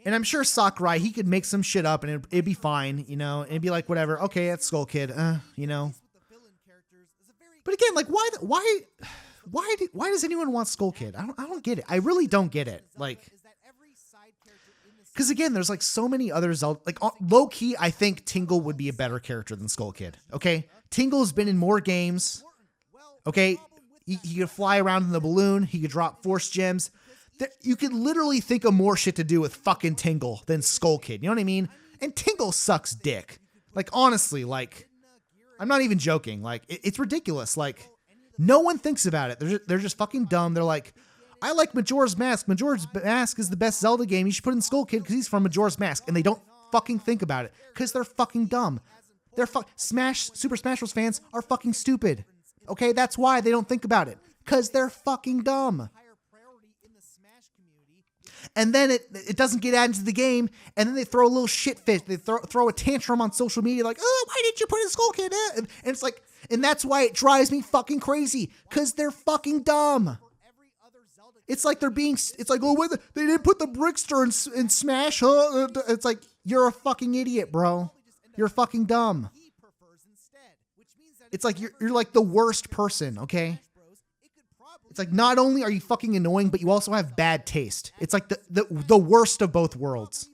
and I'm sure Sakurai, he could make some shit up and it'd be fine, you know? It'd be like, whatever. Okay, that's Skull Kid, you know? But again, like, why does anyone want Skull Kid? I don't get it. I really don't get it. Like, because again, there's like so many other Zelda, like low key, I think Tingle would be a better character than Skull Kid. Okay. Tingle's been in more games. Okay. He could fly around in the balloon. He could drop force gems. You could literally think of more shit to do with fucking Tingle than Skull Kid. You know what I mean? And Tingle sucks dick. Like, honestly, like, I'm not even joking. Like, it's ridiculous. Like, no one thinks about it. They're just fucking dumb. They're like, I like Majora's Mask. Majora's Mask is the best Zelda game. You should put in Skull Kid because he's from Majora's Mask. And they don't fucking think about it because they're fucking dumb. Super Smash Bros. Fans are fucking stupid. Okay, that's why they don't think about it. Because they're fucking dumb. And then it doesn't get added to the game, and then they throw a little shit fit. They throw a tantrum on social media like, oh, why didn't you put in Skull Kid? And it's like, and that's why it drives me fucking crazy, because they're fucking dumb. It's like it's like, oh, they didn't put the Brickster in Smash, huh? It's like, you're a fucking idiot, bro. You're fucking dumb. It's like, you're like the worst person, okay? It's like, not only are you fucking annoying, but you also have bad taste. It's like the worst of both worlds.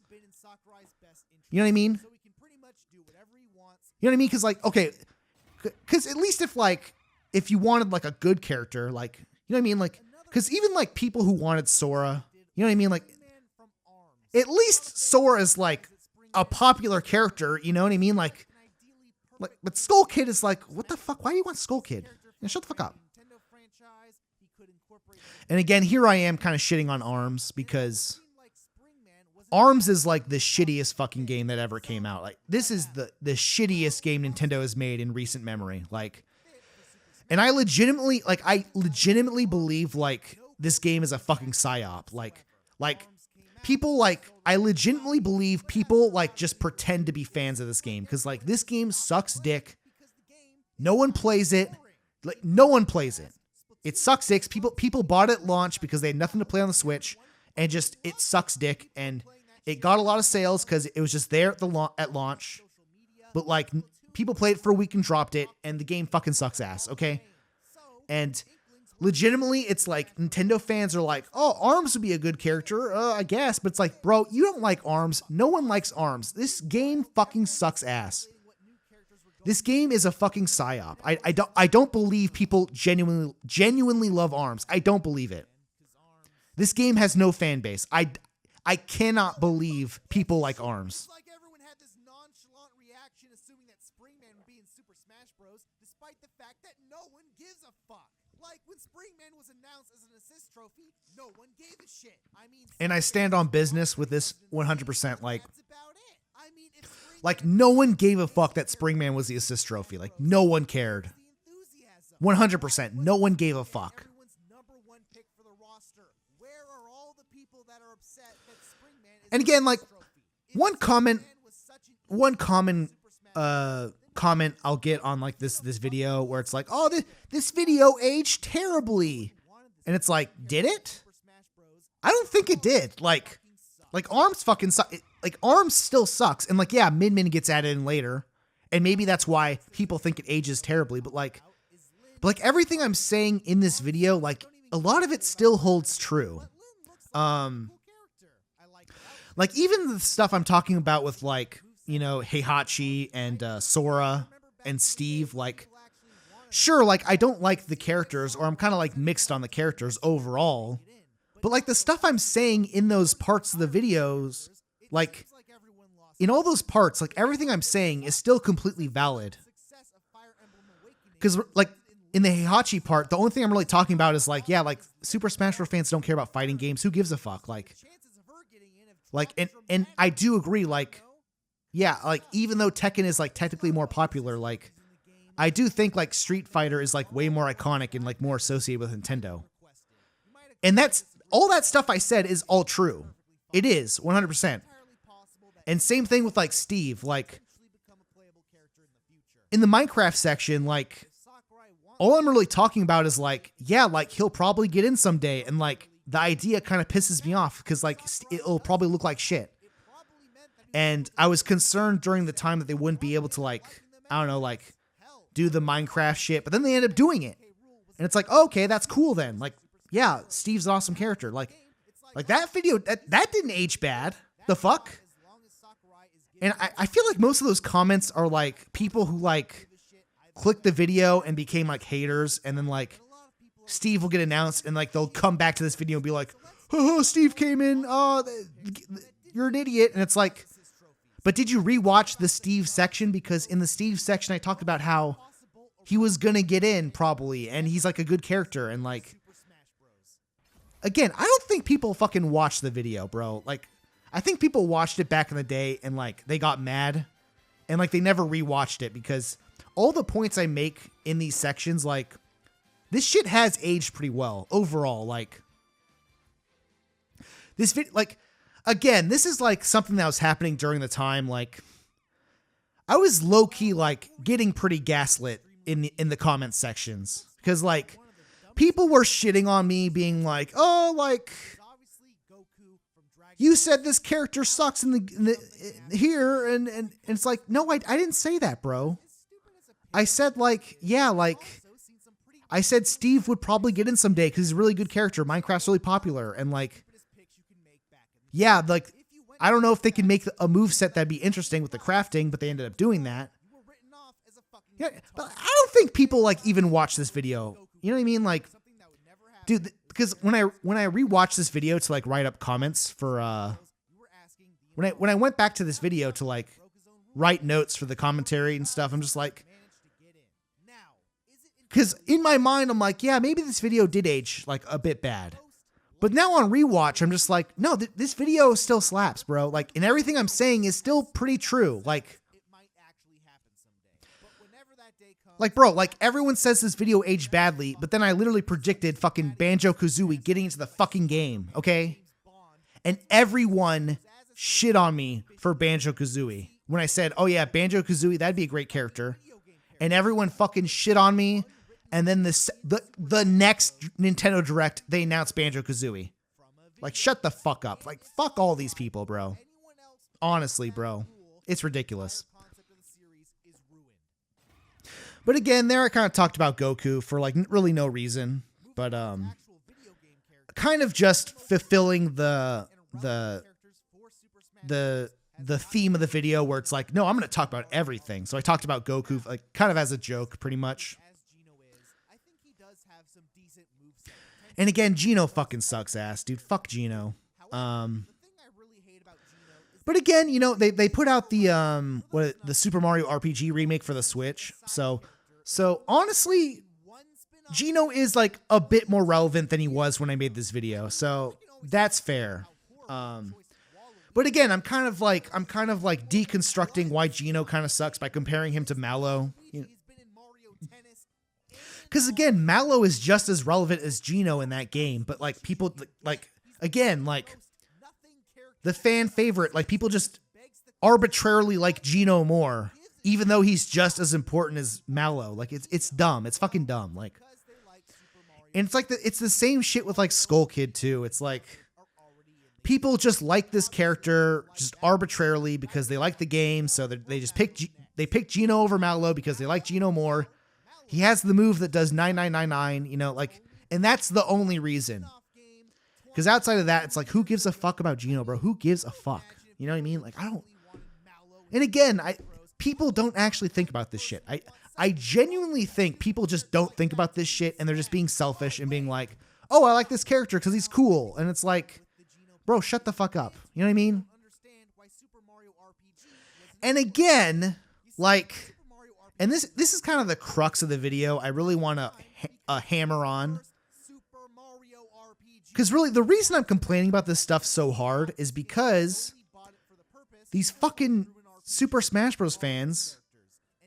You know what I mean? You know what I mean? Because like, okay, because at least if you wanted like a good character, like You know what I mean? Like, because even like people who wanted Sora, you know what I mean? Like, at least Sora is like a popular character. You know what I mean? Like, but Skull Kid is like, what the fuck? Why do you want Skull Kid? Shut the fuck up. And again, here I am kind of shitting on ARMS because ARMS is like the shittiest fucking game that ever came out. Like, this is the shittiest game Nintendo has made in recent memory. Like, and I legitimately believe like this game is a fucking psyop. Like people like, I legitimately believe people like just pretend to be fans of this game. Cause like this game sucks dick. No one plays it. Like no one plays it. It sucks dicks. People bought it at launch because they had nothing to play on the Switch, and just it sucks dick. And it got a lot of sales because it was just there at launch. But like people played it for a week and dropped it, and the game fucking sucks ass. Okay, and legitimately, it's like Nintendo fans are like, "Oh, ARMS would be a good character, I guess." But it's like, bro, you don't like ARMS. No one likes ARMS. This game fucking sucks ass. This game is a fucking psyop. I don't believe people genuinely love ARMS. I don't believe it. This game has no fan base. I cannot believe people like ARMS. Like everyone had this nonchalant reaction assuming that Springman would be in Super Smash Bros. Despite the fact that no one gives a fuck. Like when Springman was announced as an assist trophy, no one gave a shit. I mean, and I stand on business with this 100%. Like, that's about it. I mean, if Springman like no one gave a fuck that Springman was the assist trophy. Like no one cared. 100%. No one gave a fuck. everyone's number one pick for the roster, where are all the people that are upset that Springman is And again, like, trophy? If one common Springman was such an Super Smash comment I'll get on like this video where it's like, oh, this video aged terribly, and it's like, did it? I don't think it did. Like ARMS fucking like ARMS still sucks, and like yeah, Min Min gets added in later, and maybe that's why people think it ages terribly. But like everything I'm saying in this video, like a lot of it still holds true. Like even the stuff I'm talking about with like, you know, Heihachi and Sora and Steve, like, sure, like I don't like the characters, or I'm kind of like mixed on the characters overall, but like the stuff I'm saying in those parts of the videos, like in all those parts, like everything I'm saying is still completely valid. Because like in the Heihachi part, the only thing I'm really talking about is like, yeah, like Super Smash Bros. Fans don't care about fighting games. Who gives a fuck? Like, and I do agree, like, yeah, like even though Tekken is like technically more popular, like I do think like Street Fighter is like way more iconic and like more associated with Nintendo. And that's all that stuff I said is all true. It is 100%. And same thing with like Steve, like in the Minecraft section, like all I'm really talking about is like, yeah, like he'll probably get in someday. And like the idea kind of pisses me off because like it'll probably look like shit. And I was concerned during the time that they wouldn't be able to like, I don't know, like do the Minecraft shit, but then they end up doing it. And it's like, okay, that's cool then. Like, yeah, Steve's an awesome character. Like that video, that didn't age bad. The fuck? And I feel like most of those comments are like people who like clicked the video and became like haters, and then like Steve will get announced and like they'll come back to this video and be like, oh, Steve came in, oh, you're an idiot. And it's like, but did you rewatch the Steve section? Because in the Steve section, I talked about how he was gonna get in probably, and he's like a good character. And like, again, I don't think people fucking watch the video, bro. Like, I think people watched it back in the day and like they got mad and like they never rewatched it, because all the points I make in these sections, like this shit has aged pretty well overall. Like this video, like, again, this is like something that was happening during the time. Like I was low key like getting pretty gaslit in the comment sections, because like people were shitting on me, being like, oh, like you said this character sucks in the here, and it's like, no, I didn't say that, bro. I said like, yeah, like I said Steve would probably get in someday because he's a really good character. Minecraft's really popular, and like, yeah, like I don't know if they can make a moveset that'd be interesting with the crafting, but they ended up doing that. Yeah, but I don't think people like even watch this video. You know what I mean? Like, dude, because when I rewatched this video to like write up comments for when I went back to this video to like write notes for the commentary and stuff, I'm just like, because in my mind I'm like, yeah, maybe this video did age like a bit bad, but now on rewatch I'm just like, no, this video still slaps, bro. Like, and everything I'm saying is still pretty true. Like, bro, like everyone says this video aged badly, but then I literally predicted fucking Banjo-Kazooie getting into the fucking game, okay? And everyone shit on me for Banjo-Kazooie when I said, oh yeah, Banjo-Kazooie, that'd be a great character. And everyone fucking shit on me. And then the next Nintendo Direct, they announced Banjo-Kazooie. Like, shut the fuck up. Like, fuck all these people, bro. Honestly, bro. It's ridiculous. But again, there I kind of talked about Goku for like really no reason, but kind of just fulfilling the theme of the video where it's like, no, I'm going to talk about everything. So I talked about Goku like kind of as a joke, pretty much. And again, Geno fucking sucks ass, dude. Fuck Geno. But again, you know, they put out the Super Mario RPG remake for the Switch. So honestly, Geno is like a bit more relevant than he was when I made this video. So that's fair. But again, I'm kind of like deconstructing why Geno kind of sucks by comparing him to Mallow. Because again, Mallow is just as relevant as Geno in that game, but like people like again, like the fan favorite, like people just arbitrarily like Geno more, even though he's just as important as Mallow. Like it's dumb. It's fucking dumb. Like, and it's like it's the same shit with like Skull Kid too. It's like people just like this character just arbitrarily because they like the game. So they just pick Geno over Mallow because they like Geno more. He has the move that does 9999, you know, like, and that's the only reason. Because outside of that, it's like, who gives a fuck about Geno, bro? Who gives a fuck? You know what I mean? Like, I don't. And again, people don't actually think about this shit. I genuinely think people just don't think about this shit, and they're just being selfish and being like, oh, I like this character because he's cool. And it's like, bro, shut the fuck up. You know what I mean? And again, like, and this is kind of the crux of the video I really want to hammer on. Because really, the reason I'm complaining about this stuff so hard is because these fucking Super Smash Bros. Fans,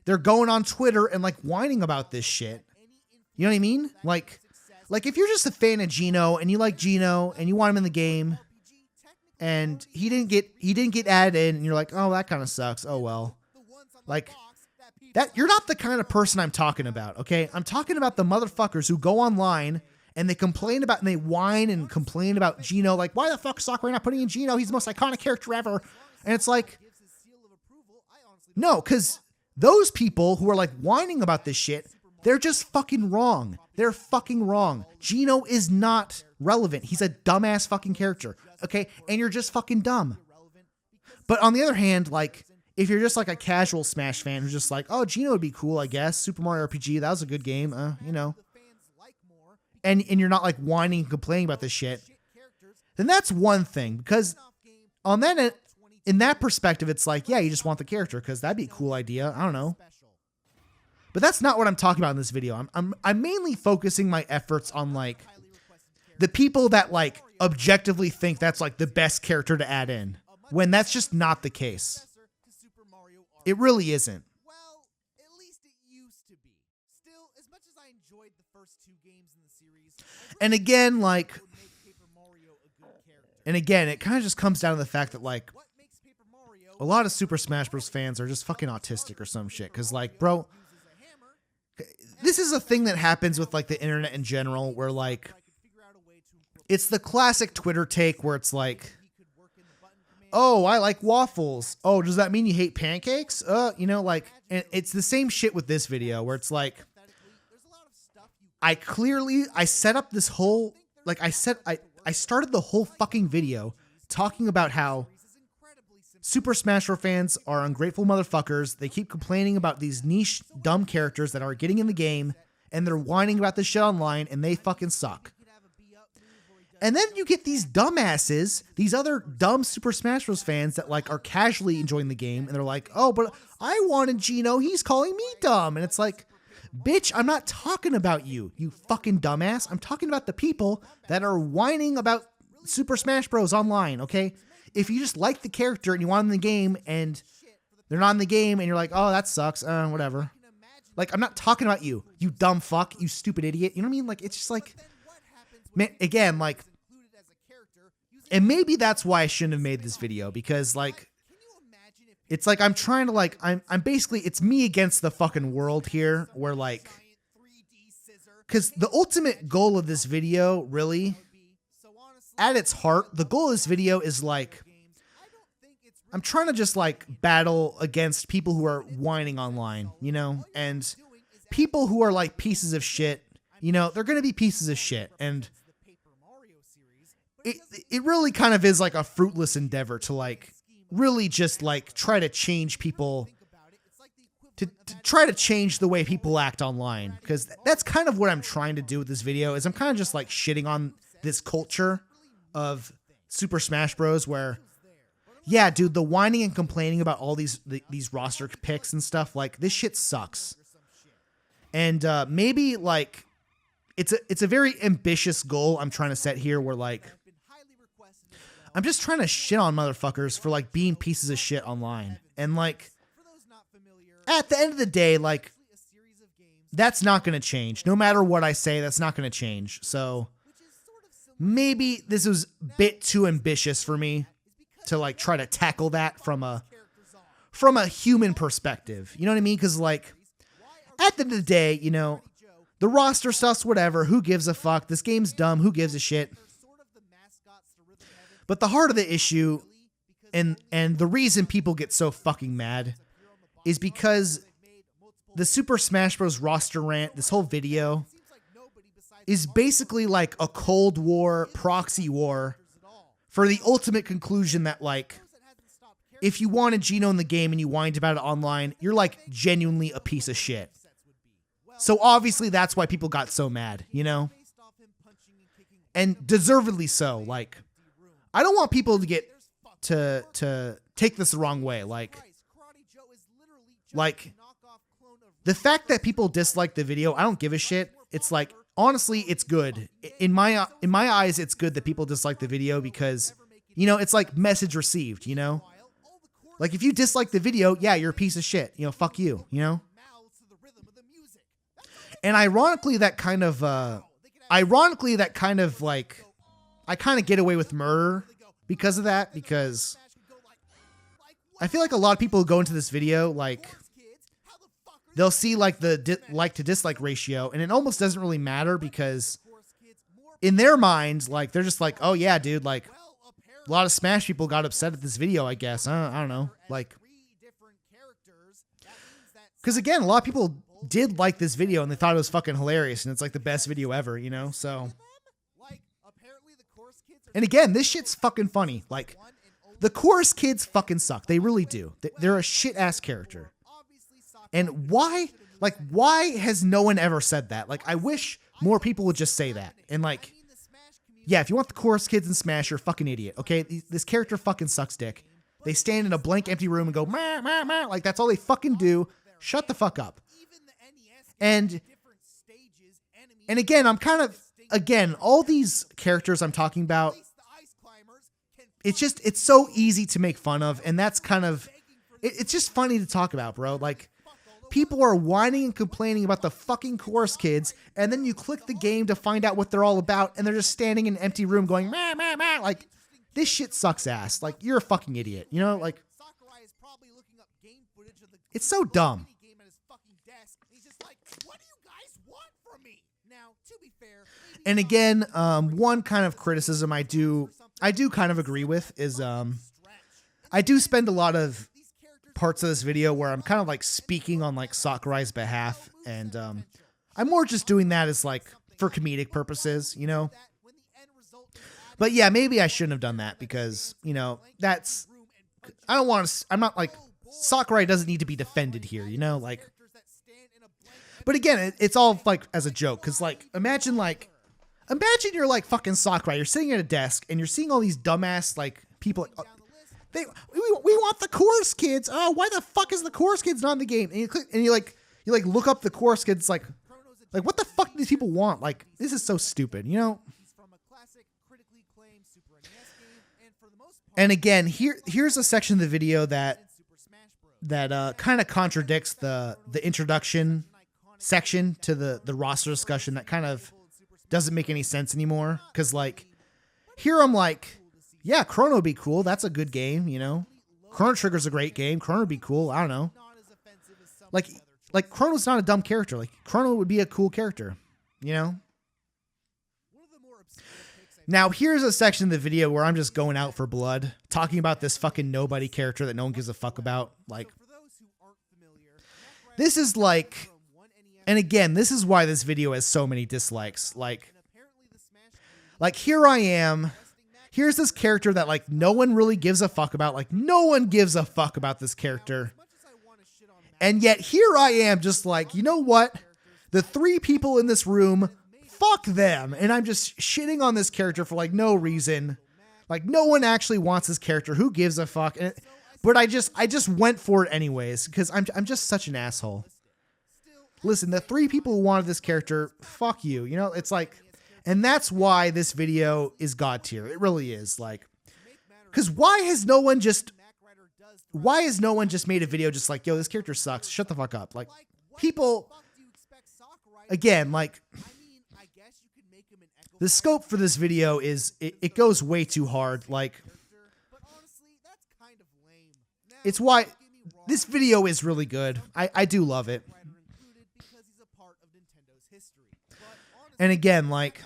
they're going on Twitter and like whining about this shit. You know what I mean? Like if you're just a fan of Geno and you like Geno and you want him in the game and he didn't get added in and you're like, oh, that kind of sucks. Oh, well. Like, that you're not the kind of person I'm talking about, okay? I'm talking about the motherfuckers who go online and they complain about and they whine and complain about Geno, like, why the fuck is Sakurai not putting in Geno? He's the most iconic character ever. And it's like, no, because those people who are like whining about this shit, they're just fucking wrong. They're fucking wrong. Geno is not relevant. He's a dumbass fucking character, okay? And you're just fucking dumb. But on the other hand, like, if you're just like a casual Smash fan who's just like, oh, Geno would be cool, I guess. Super Mario RPG, that was a good game, you know. And you're not like whining and complaining about this shit, then that's one thing. Because on that, in that perspective, it's like, yeah, you just want the character because that'd be a cool idea. I don't know. But that's not what I'm talking about in this video. I'm mainly focusing my efforts on like the people that like objectively think that's like the best character to add in, when that's just not the case. It really isn't. Well, at least it used to be. Still, as much as I enjoyed the first two games in the series, and again, like, and again, it kind of just comes down to the fact that like a lot of Super Smash Bros. Fans are just fucking autistic or some shit. Because like, bro, this is a thing that happens with like the internet in general, where like it's the classic Twitter take where it's like, oh, I like waffles. Oh, does that mean you hate pancakes? You know, like, and it's the same shit with this video where it's like, I set up this whole, like I started the whole fucking video talking about how Super Smash Bros. Fans are ungrateful motherfuckers. They keep complaining about these niche, dumb characters that are getting in the game, and they're whining about this shit online, and they fucking suck. And then you get these dumbasses, these other dumb Super Smash Bros. Fans that like are casually enjoying the game, and they're like, oh, but I wanted Gino, he's calling me dumb. And it's like, bitch, I'm not talking about you, you fucking dumbass. I'm talking about the people that are whining about Super Smash Bros. Online, okay? If you just like the character and you want them in the game and they're not in the game and you're like, oh, that sucks, whatever. Like, I'm not talking about you, you dumb fuck, you stupid idiot. You know what I mean? Like, it's just like, man, again, like, and maybe that's why I shouldn't have made this video, because like, it's like I'm trying to like, I'm basically, it's me against the fucking world here, where like, because the ultimate goal of this video, really, at its heart, the goal of this video is like, I'm trying to just like battle against people who are whining online, you know, and people who are like pieces of shit, you know, they're going to be pieces of shit. And it really kind of is like a fruitless endeavor to like really just like try to change people, to try to change the way people act online. Because that's kind of what I'm trying to do with this video, is I'm kind of just like shitting on this culture of Super Smash Bros. Where, yeah, dude, the whining and complaining about all these roster picks and stuff, like, this shit sucks. And maybe like it's a very ambitious goal I'm trying to set here, where like I'm just trying to shit on motherfuckers for like being pieces of shit online. And like, at the end of the day, like, that's not going to change. No matter what I say, that's not going to change. So maybe this was a bit too ambitious for me to like try to tackle that from a human perspective. You know what I mean? Because like, at the end of the day, you know, the roster stuff's whatever. Who gives a fuck? This game's dumb. Who gives a shit? But the heart of the issue, and the reason people get so fucking mad, is because the Super Smash Bros. Roster rant, this whole video, is basically like a Cold War proxy war for the ultimate conclusion that like, if you wanted Gino in the game and you whined about it online, you're like genuinely a piece of shit. So obviously that's why people got so mad, you know? And deservedly so. Like, I don't want people to get to take this the wrong way. Like the fact that people dislike the video, I don't give a shit. It's like, honestly, it's good. In my eyes, it's good that people dislike the video, because, you know, it's like message received, you know? Like, if you dislike the video, yeah, you're a piece of shit. You know, fuck you, you know? And ironically, that kind of like, I kind of get away with murder because of that, because I feel like a lot of people who go into this video, like, they'll see like the like to dislike ratio, and it almost doesn't really matter, because in their minds, like, they're just like, oh yeah, dude, like, a lot of Smash people got upset at this video, I guess. I don't know. Like, because again, a lot of people did like this video and they thought it was fucking hilarious, and it's like the best video ever, you know? So, and again, this shit's fucking funny. Like, the Chorus Kids fucking suck. They really do. They're a shit ass character. And why has no one ever said that? Like, I wish more people would just say that. And like, yeah, if you want the Chorus Kids in Smash, you're a fucking idiot, okay? This character fucking sucks dick. They stand in a blank empty room and go, meh, meh, meh. Like, that's all they fucking do. Shut the fuck up. And again, I'm kind of, again, all these characters I'm talking about, it's so easy to make fun of, and that's kind of, it's just funny to talk about, bro. Like, people are whining and complaining about the fucking Chorus Kids, and then you click the game to find out what they're all about, and they're just standing in an empty room going, meh, meh, meh. Like, this shit sucks ass. Like, you're a fucking idiot, you know? Like, it's so dumb. And again, one kind of criticism I do kind of agree with is, I do spend a lot of parts of this video where I'm kind of like speaking on like Sakurai's behalf, and I'm more just doing that as like for comedic purposes, you know? But yeah, maybe I shouldn't have done that, because, you know, I'm not like, Sakurai doesn't need to be defended here, you know? Like, but again, it's all like as a joke, because like, imagine imagine you're like fucking Sakurai. You're sitting at a desk and you're seeing all these dumbass like people. We want the chorus kids. Oh, why the fuck is the chorus kids not in the game? And you click and you look up the chorus kids. Like what the fuck do these people want? Like this is so stupid, you know. And again, here's a section of the video that kind of contradicts the introduction section to the roster discussion. That kind of doesn't make any sense anymore. Because like here I'm like, yeah, Chrono would be cool. That's a good game, you know. Chrono Trigger's a great game. Chrono would be cool. I don't know. Like Chrono's not a dumb character. Like Chrono would be a cool character, you know. Now here's a section of the video where I'm just going out for blood, talking about this fucking nobody character that no one gives a fuck about. Like, this is like, and again, this is why this video has so many dislikes. Like here I am. Here's this character that like no one really gives a fuck about. Like no one gives a fuck about this character. And yet here I am just like, you know what? The three people in this room, fuck them. And I'm just shitting on this character for like no reason. Like no one actually wants this character. Who gives a fuck? But I just went for it anyways because I'm just such an asshole. Listen, the three people who wanted this character, fuck you. You know, it's like, and that's why this video is God tier. It really is. Like, because why has no one just made a video just like, yo, this character sucks. Shut the fuck up. Like, people, again, like, the scope for this video is, it goes way too hard. Like, it's why this video is really good. I do love it. And again, like,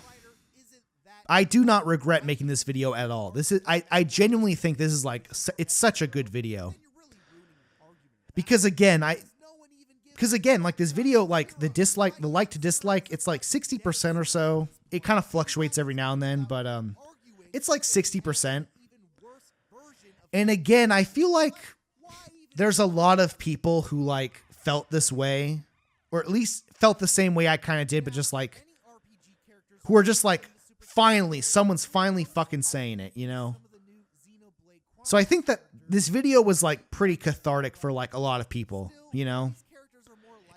I do not regret making this video at all. This is, I genuinely think this is like, it's such a good video. Because again, like this video, like the like to dislike, it's like 60% or so. It kind of fluctuates every now and then, but it's like 60%. And again, I feel like there's a lot of people who like felt this way, or at least felt the same way I kind of did, but just like, who are just like, finally, someone's finally fucking saying it, you know? So I think that this video was like pretty cathartic for like a lot of people, you know?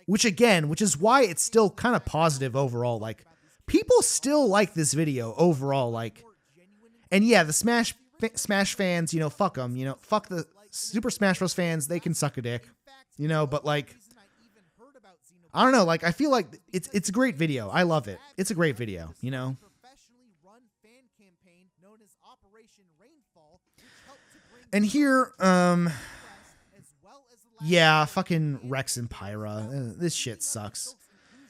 Which is why it's still kind of positive overall. Like, people still like this video overall, like, and yeah, the Smash fans, you know, fuck them, you know, fuck the Super Smash Bros. Fans, they can suck a dick, you know, but like, I don't know, like, I feel like it's a great video. I love it. It's a great video, you know? And here, yeah, fucking Rex and Pyra. This shit sucks.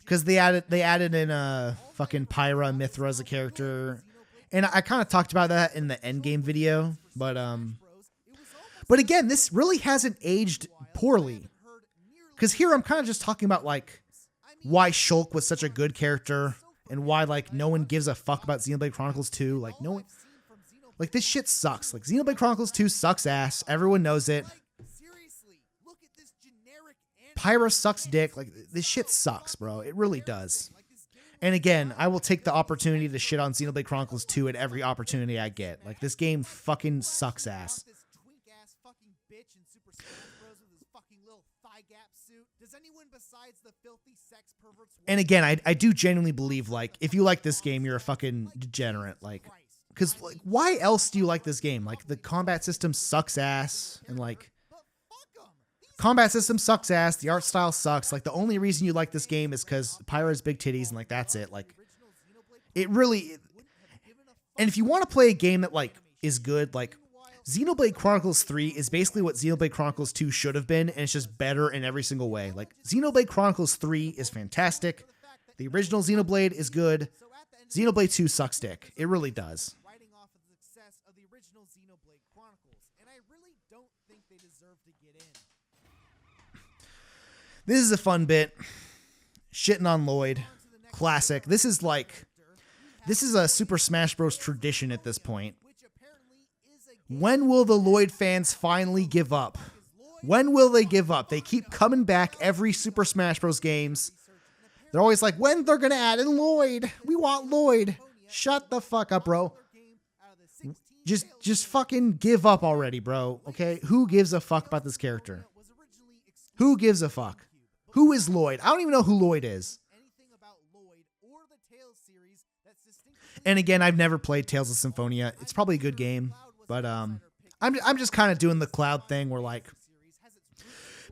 Because they added in fucking Pyra Mithra as a character. And I kind of talked about that in the endgame video, but again, this really hasn't aged poorly. Because here I'm kind of just talking about like why Shulk was such a good character and why like no one gives a fuck about Xenoblade Chronicles 2. Like no one, like this shit sucks. Like Xenoblade Chronicles 2 sucks ass. Everyone knows it. Pyra sucks dick. Like this shit sucks, bro. It really does. And again, I will take the opportunity to shit on Xenoblade Chronicles 2 at every opportunity I get. Like this game fucking sucks ass. And again, I do genuinely believe, like, if you like this game, you're a fucking degenerate. Like, because, like, why else do you like this game? Like, the combat system sucks ass. And, like, combat system sucks ass. The art style sucks. Like, the only reason you like this game is because Pyra's big titties. And, like, that's it. Like, it really... And if you want to play a game that, like, is good, like... Xenoblade Chronicles 3 is basically what Xenoblade Chronicles 2 should have been, and it's just better in every single way. Like, Xenoblade Chronicles 3 is fantastic. The original Xenoblade is good. Xenoblade 2 sucks dick. It really does. This is a fun bit. Shitting on Lloyd. Classic. This is a Super Smash Bros. Tradition at this point. When will the Lloyd fans finally give up? When will they give up? They keep coming back every Super Smash Bros. Games. They're always like, when they're going to add in Lloyd? We want Lloyd. Shut the fuck up, bro. Just fucking give up already, bro. Okay? Who gives a fuck about this character? Who gives a fuck? Who is Lloyd? I don't even know who Lloyd is. And again, I've never played Tales of Symphonia. It's probably a good game, but I'm just kind of doing the Cloud thing where, like,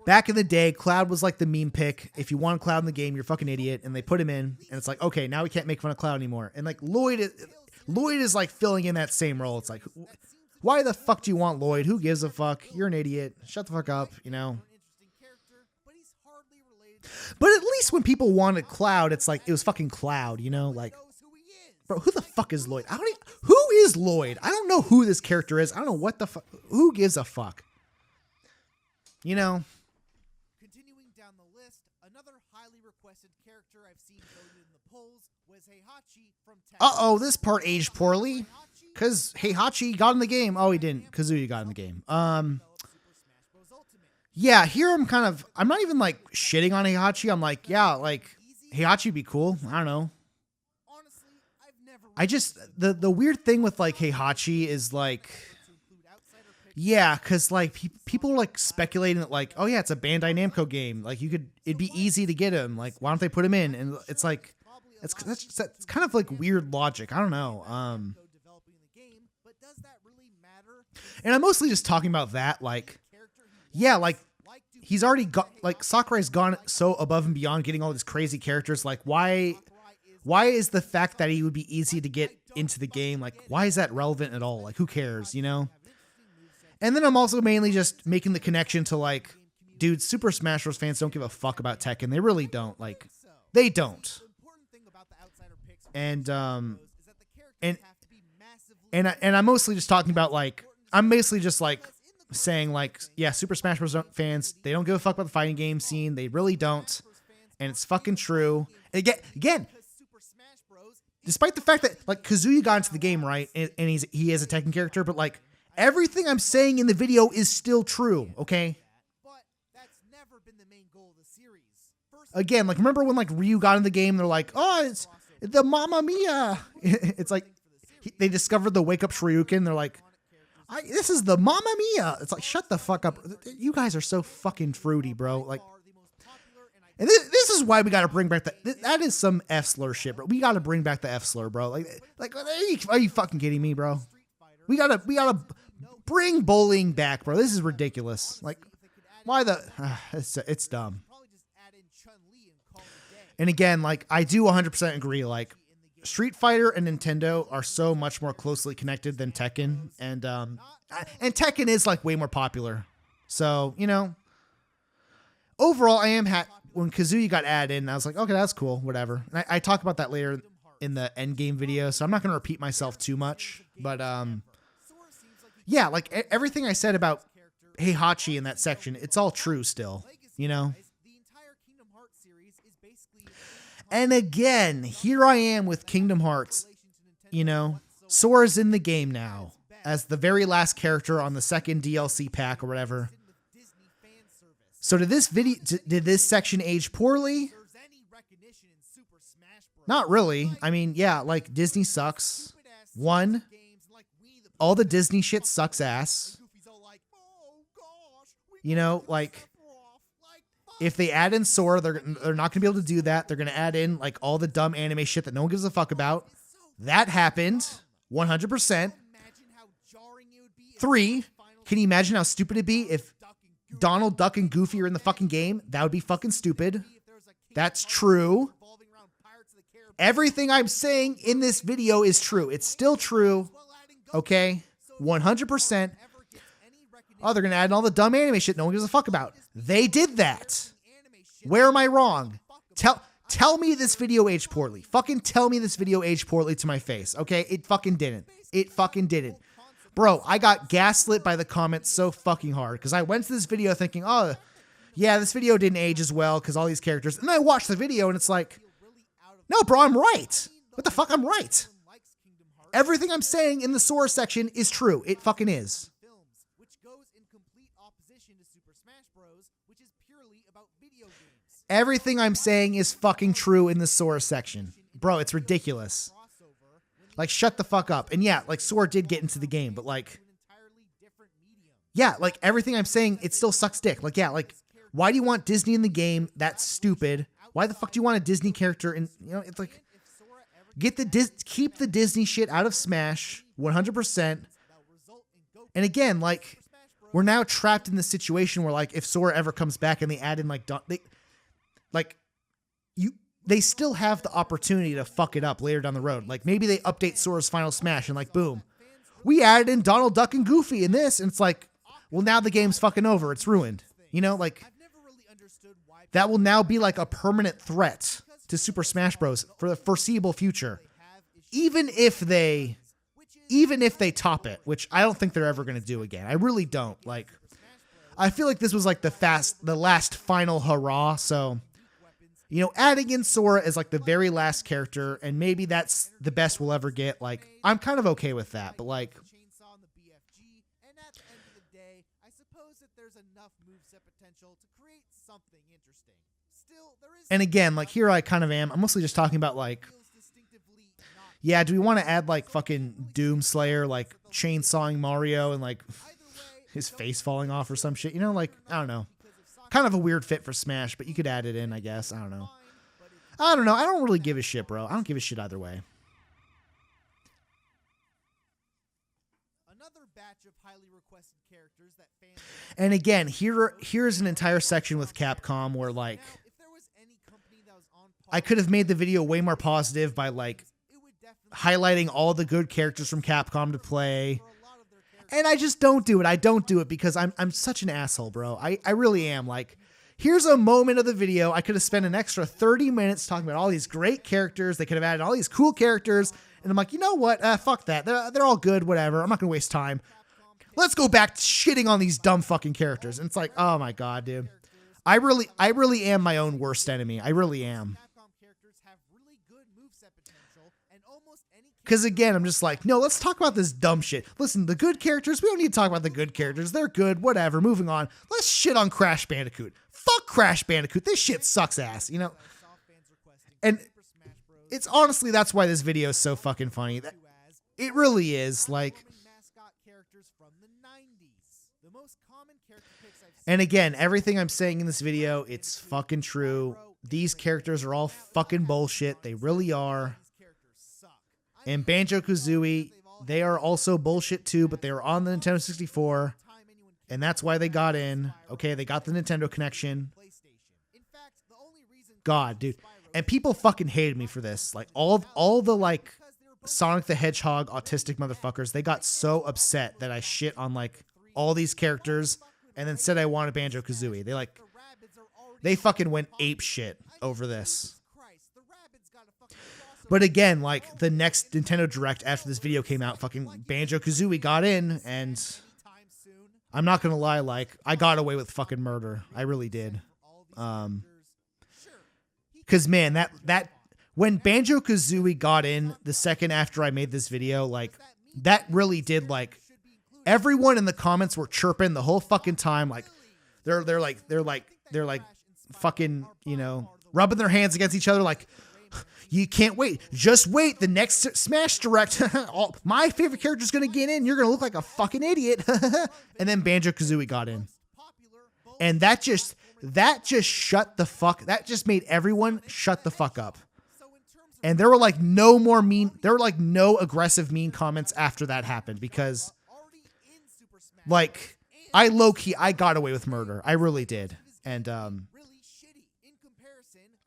back in the day, Cloud was like the meme pick. If you want Cloud in the game, you're a fucking idiot. And they put him in, and it's like, okay, now we can't make fun of Cloud anymore. And like Lloyd is like filling in that same role. It's like, why the fuck do you want Lloyd? Who gives a fuck? You're an idiot. Shut the fuck up, you know? But at least when people wanted Cloud, it's like, it was fucking Cloud, you know? Like, bro, who the fuck is Lloyd? Who is Lloyd? I don't know who this character is. I don't know what the fuck. Who gives a fuck? You know? Continuing down the list, another highly requested character I've seen voted in the polls was Heihachi from Tekken. Uh-oh, this part aged poorly. Because Heihachi got in the game. Oh, he didn't. Kazuya got in the game. Yeah, here I'm not even like shitting on Heihachi. I'm like, yeah, like Heihachi would be cool. I don't know. I just, the weird thing with like Heihachi is like, yeah, because like people are like speculating that like, oh yeah, it's a Bandai Namco game. Like it'd be easy to get him. Like, why don't they put him in? And it's like, it's kind of like weird logic. I don't know. And I'm mostly just talking about that. Like, yeah, like he's already got, like Sakurai's gone so above and beyond getting all these crazy characters. Like, why is the fact that he would be easy to get into the game, like, why is that relevant at all? Like, who cares, you know? And then I'm also mainly just making the connection to, like, dude, Super Smash Bros. Fans don't give a fuck about Tekken. They really don't. Like, they don't. And I'm mostly just talking about, like, I'm basically just, like, saying, like, yeah, Super Smash Bros. Fans, they don't give a fuck about the fighting game scene. They really don't. And it's fucking true. And again, despite the fact that, like, Kazuya got into the game, right, and he is a Tekken character, but, like, everything I'm saying in the video is still true, okay? Again, like, remember when, like, Ryu got in the game, they're like, oh, it's the Mamma Mia. It's like, they discovered the wake-up Shoryuken, they're like, this is the Mamma Mia. It's like, shut the fuck up. You guys are so fucking fruity, bro. Like, and this is why we got to bring back that is some F slur shit, bro. We got to bring back the F slur, bro. Like, are you fucking kidding me, bro? We gotta bring bullying back, bro. This is ridiculous. Like, why it's dumb. And again, like, I do 100% agree. Like, Street Fighter and Nintendo are so much more closely connected than Tekken, and Tekken is like way more popular. So, you know, overall, I am when Kazuya got added in, I was like, okay, that's cool, whatever. And I talk about that later in the endgame video, so I'm not going to repeat myself too much. But yeah, like everything I said about Heihachi in that section, it's all true still, you know? And again, here I am with Kingdom Hearts, you know? Sora's in the game now as the very last character on the second DLC pack or whatever. So did this section age poorly? Not really. I mean, yeah, like, Disney sucks. One, all the Disney shit sucks ass. You know, like, if they add in Sora, they're not going to be able to do that. They're going to add in, like, all the dumb anime shit that no one gives a fuck about. That happened. 100%. 3, can you imagine how stupid it'd be if Donald, Duck, and Goofy are in the fucking game? That would be fucking stupid. That's true. Everything I'm saying in this video is true. It's still true. Okay? 100%. Oh, they're going to add in all the dumb anime shit no one gives a fuck about. They did that. Where am I wrong? Tell me this video aged poorly. Fucking tell me this video aged poorly to my face. Okay? It fucking didn't. It fucking didn't. Bro, I got gaslit by the comments so fucking hard because I went to this video thinking, oh, yeah, this video didn't age as well because all these characters. And then I watched the video and it's like, no, bro, I'm right. What the fuck? I'm right. Everything I'm saying in the Sora section is true. It fucking is. Everything I'm saying is fucking true in the Sora section. Bro, it's ridiculous. Like, shut the fuck up. And yeah, like, Sora did get into the game, but like, yeah, like, everything I'm saying, it still sucks dick. Like, yeah, like, why do you want Disney in the game? That's stupid. Why the fuck do you want a Disney character in, you know, it's like, keep the Disney shit out of Smash 100%. And again, like, we're now trapped in this situation where, like, if Sora ever comes back and they add in, like, they still have the opportunity to fuck it up later down the road. Like, maybe they update Sora's Final Smash and, like, boom, we added in Donald Duck and Goofy in this, and it's like, well, now the game's fucking over. It's ruined. You know, like, that will now be like a permanent threat to Super Smash Bros. For the foreseeable future. Even if they top it, which I don't think they're ever going to do again. I really don't. Like, I feel like this was like the last final hurrah. So, you know, adding in Sora as like the very last character, and maybe that's the best we'll ever get. Like, I'm kind of okay with that, but like, and again, like, here I kind of am. I'm mostly just talking about, like, yeah, do we want to add, like, fucking Doomslayer, like, chainsawing Mario and, like, his face falling off or some shit? You know, like, I don't know. Kind of a weird fit for Smash, but you could add it in, I guess. I don't know. I don't really give a shit, bro. I don't give a shit either way. And again, here's an entire section with Capcom where, like, I could have made the video way more positive by, like, highlighting all the good characters from Capcom to play. And I just don't do it. I don't do it because I'm such an asshole, bro. I really am. Like, here's a moment of the video. I could have spent an extra 30 minutes talking about all these great characters. They could have added all these cool characters. And I'm like, you know what? Fuck that. They're all good. Whatever. I'm not going to waste time. Let's go back to shitting on these dumb fucking characters. And it's like, oh my God, dude. I really am my own worst enemy. I really am. Because again, I'm just like, no, let's talk about this dumb shit. Listen, the good characters, we don't need to talk about the good characters. They're good, whatever, moving on. Let's shit on Crash Bandicoot. Fuck Crash Bandicoot. This shit sucks ass, you know? And it's honestly, that's why this video is so fucking funny. It really is, like... And again, everything I'm saying in this video, it's fucking true. These characters are all fucking bullshit. They really are. And Banjo-Kazooie, they are also bullshit too, but they were on the Nintendo 64, and that's why they got in. Okay, they got the Nintendo connection. God, dude. And people fucking hated me for this. Like, all the, like, Sonic the Hedgehog autistic motherfuckers, they got so upset that I shit on, like, all these characters and then said I wanted Banjo-Kazooie. They fucking went ape shit over this. But again, like, the next Nintendo Direct after this video came out, fucking Banjo-Kazooie got in, and I'm not gonna lie, like, I got away with fucking murder. I really did. Cause man, that when Banjo-Kazooie got in the second after I made this video, like, that really did, like, everyone in the comments were chirping the whole fucking time. Like, they're like fucking, you know, rubbing their hands against each other, like, you can't wait. Just wait. The next Smash Direct, my favorite character is going to get in. You're going to look like a fucking idiot. And then Banjo-Kazooie got in. And that just shut the fuck. That just made everyone shut the fuck up. And there were like no aggressive mean comments after that happened because, like, I got away with murder. I really did. And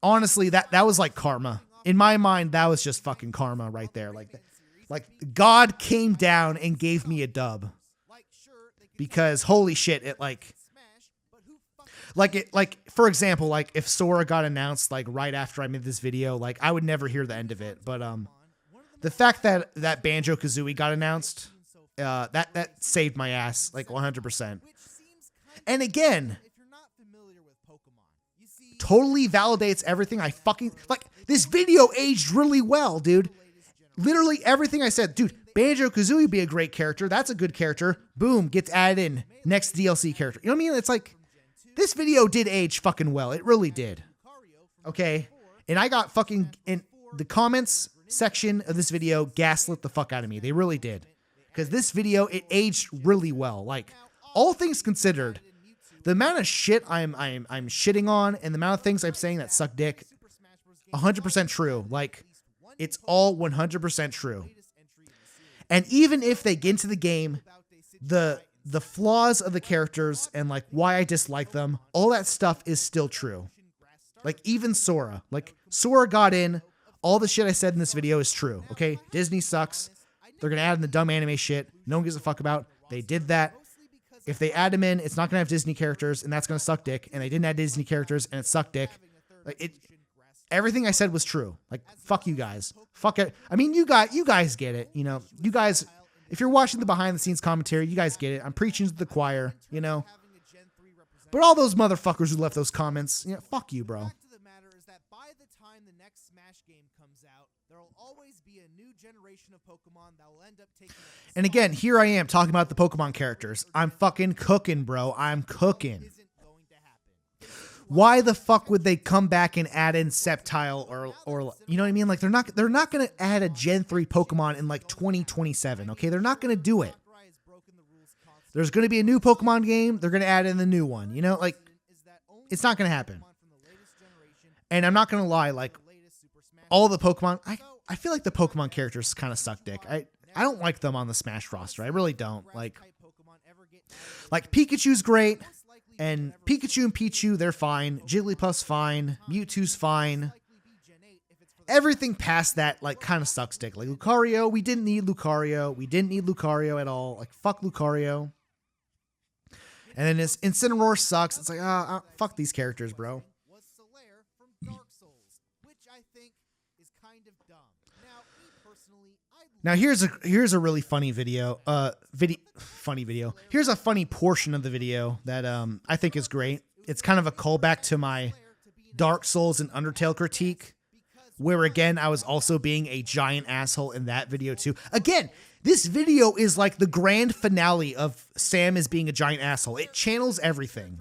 honestly, that was like karma. In my mind, that was just fucking karma right there. Like God came down and gave me a dub. Because holy shit, it for example, like if Sora got announced like right after I made this video, like I would never hear the end of it. But the fact that Banjo-Kazooie got announced, that saved my ass like 100%. And again, totally validates everything I fucking like. This video aged really well, dude. Literally everything I said, dude. Banjo-Kazooie be a great character. That's a good character. Boom, gets added in. Next DLC character. You know what I mean? It's like, this video did age fucking well. It really did. Okay? And I got fucking, in the comments, section of this video gaslit the fuck out of me. They really did. Because this video, it aged really well. Like, all things considered, the amount of shit I'm shitting on and the amount of things I'm saying that suck dick, 100% true. Like, it's all 100% true. And even if they get into the game, the flaws of the characters and like why I dislike them, all that stuff is still true. Like even Sora. Like Sora got in. All the shit I said in this video is true. Okay? Disney sucks. They're going to add in the dumb anime shit. No one gives a fuck about. They did that. If they add them in, it's not going to have Disney characters and that's going to suck dick. And they didn't add Disney characters and it sucked dick. Like everything I said was true. Like, fuck you guys. Fuck it. I mean, you guys get it. You know, you guys, if you're watching the behind the scenes commentary, you guys get it. I'm preaching to the choir, you know. But all those motherfuckers who left those comments, you know, fuck you, bro. And again, here I am talking about the Pokemon characters. I'm fucking cooking, bro. I'm cooking. Why the fuck would they come back and add in Sceptile or you know what I mean? Like they're not going to add a Gen 3 Pokemon in like 2027, okay? They're not going to do it. There's going to be a new Pokemon game. They're going to add in the new one. You know, like it's not going to happen. And I'm not going to lie, like all the Pokemon, I feel like the Pokemon characters kind of suck dick. I don't like them on the Smash roster. I really don't. Like Pikachu's great. And Pikachu and Pichu, they're fine. Jigglypuff's fine. Mewtwo's fine. Everything past that, like, kind of sucks dick. Like, Lucario, we didn't need Lucario. We didn't need Lucario at all. Like, fuck Lucario. And then this Incineroar sucks. It's like, fuck these characters, bro. Now here's a really funny video. Here's a funny portion of the video that I think is great. It's kind of a callback to my Dark Souls and Undertale critique, where again I was also being a giant asshole in that video too. Again, this video is like the grand finale of Sam as being a giant asshole. It channels everything.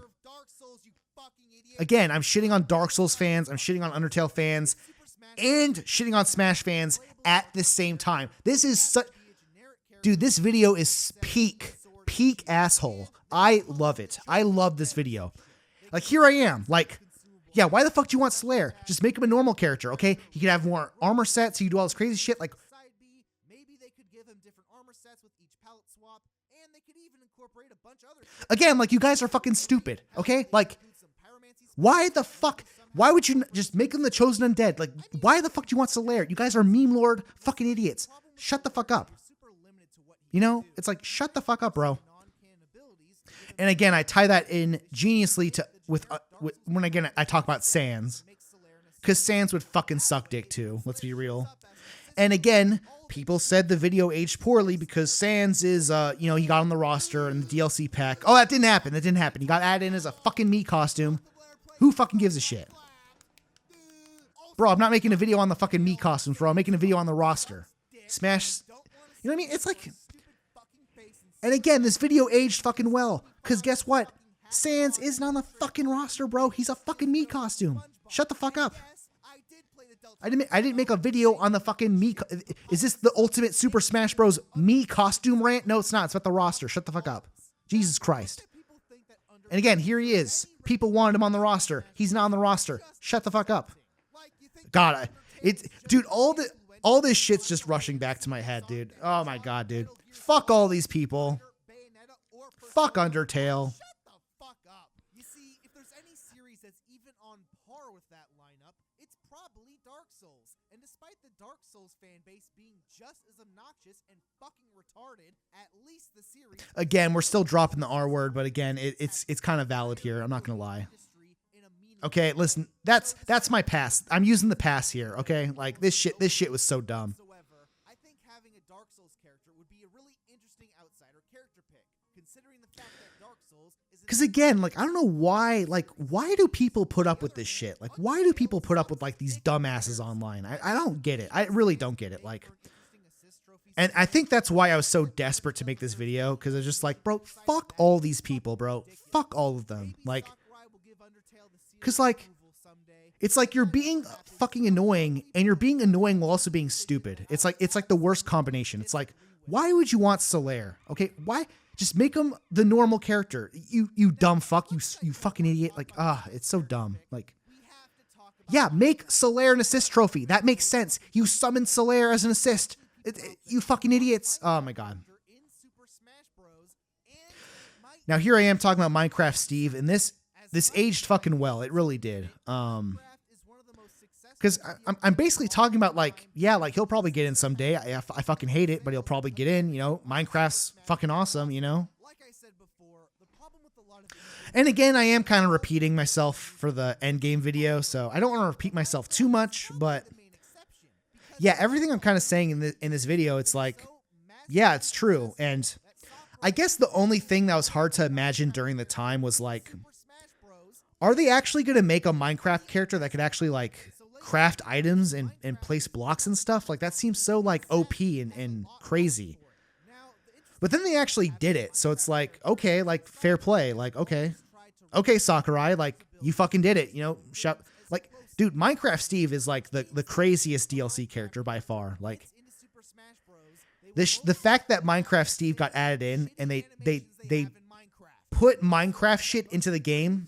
Again, I'm shitting on Dark Souls fans, I'm shitting on Undertale fans, and shitting on Smash fans at the same time. This is such... Dude, this video is peak asshole. I love it. I love this video. Like, here I am. Like, yeah, why the fuck do you want Slayer? Just make him a normal character, okay? He could have more armor sets. He could do all this crazy shit. Like, again, like, you guys are fucking stupid, okay? Like, why the fuck... Why would you just make him the chosen undead? Like, why the fuck do you want Solaire? You guys are meme lord fucking idiots. Shut the fuck up. You know, it's like, shut the fuck up, bro. And again, I tie that in geniusly to with when again I talk about Sans, because Sans would fucking suck dick too. Let's be real. And again, people said the video aged poorly because Sans is, you know, he got on the roster in the DLC pack. Oh, that didn't happen. That didn't happen. He got added in as a fucking Mii costume. Who fucking gives a shit? Bro, I'm not making a video on the fucking Mii costumes, bro. I'm making a video on the roster. Smash. You know what I mean? It's like... And again, this video aged fucking well. Because guess what? Sans isn't on the fucking roster, bro. He's a fucking Mii costume. Shut the fuck up. I didn't make a video on the fucking Mii... Is this the ultimate Super Smash Bros. Mii costume rant? No, it's not. It's about the roster. Shut the fuck up. Jesus Christ. And again, here he is. People wanted him on the roster. He's not on the roster. Shut the fuck up. God, dude, all this shit's just rushing back to my head, dude. Oh my god, dude. Fuck all these people. Fuck Undertale. Shut the fuck up. You see, if there's any series that's even on par with that lineup, it's probably Dark Souls. And despite the Dark Souls fan base being just as obnoxious and fucking retarded, at least the series... Again, we're still dropping the R word, but again, it's kind of valid here. I'm not gonna lie. Okay, listen, that's my pass. I'm using the pass here, okay? Like, this shit was so dumb. I think having a Dark Souls character would be a really interesting outsider character pick, considering the fact that Dark Souls is... Because again, like, I don't know why, like, why do people put up with this shit? Like, why do people put up with, like, these dumbasses online? I don't get it. I really don't get it, like... And I think that's why I was so desperate to make this video, because I was just like, bro, fuck all these people, bro. Fuck all of them. Like... Cause like, it's like you're being fucking annoying and you're being annoying while also being stupid. It's like the worst combination. It's like, why would you want Solaire? Okay. Why? Just make him the normal character. You dumb fuck. You fucking idiot. Like, it's so dumb. Like, yeah, make Solaire an assist trophy. That makes sense. You summon Solaire as an assist. You fucking idiots. Oh my God. Now here I am talking about Minecraft Steve, and this aged fucking well. It really did. Because I'm basically talking about like, yeah, like he'll probably get in someday. I fucking hate it, but he'll probably get in. You know, Minecraft's fucking awesome. You know. And again, I am kind of repeating myself for the end game video, so I don't want to repeat myself too much. But yeah, everything I'm kind of saying in this video, it's like, yeah, it's true. And I guess the only thing that was hard to imagine during the time was like, are they actually going to make a Minecraft character that could actually like craft items and place blocks and stuff? Like that seems so like OP and crazy. But then they actually did it. So it's like, okay, like fair play. Like, okay, Sakurai, like you fucking did it. You know, like, dude, Minecraft Steve is like the craziest DLC character by far. Like the fact that Minecraft Steve got added in and they put Minecraft shit into the game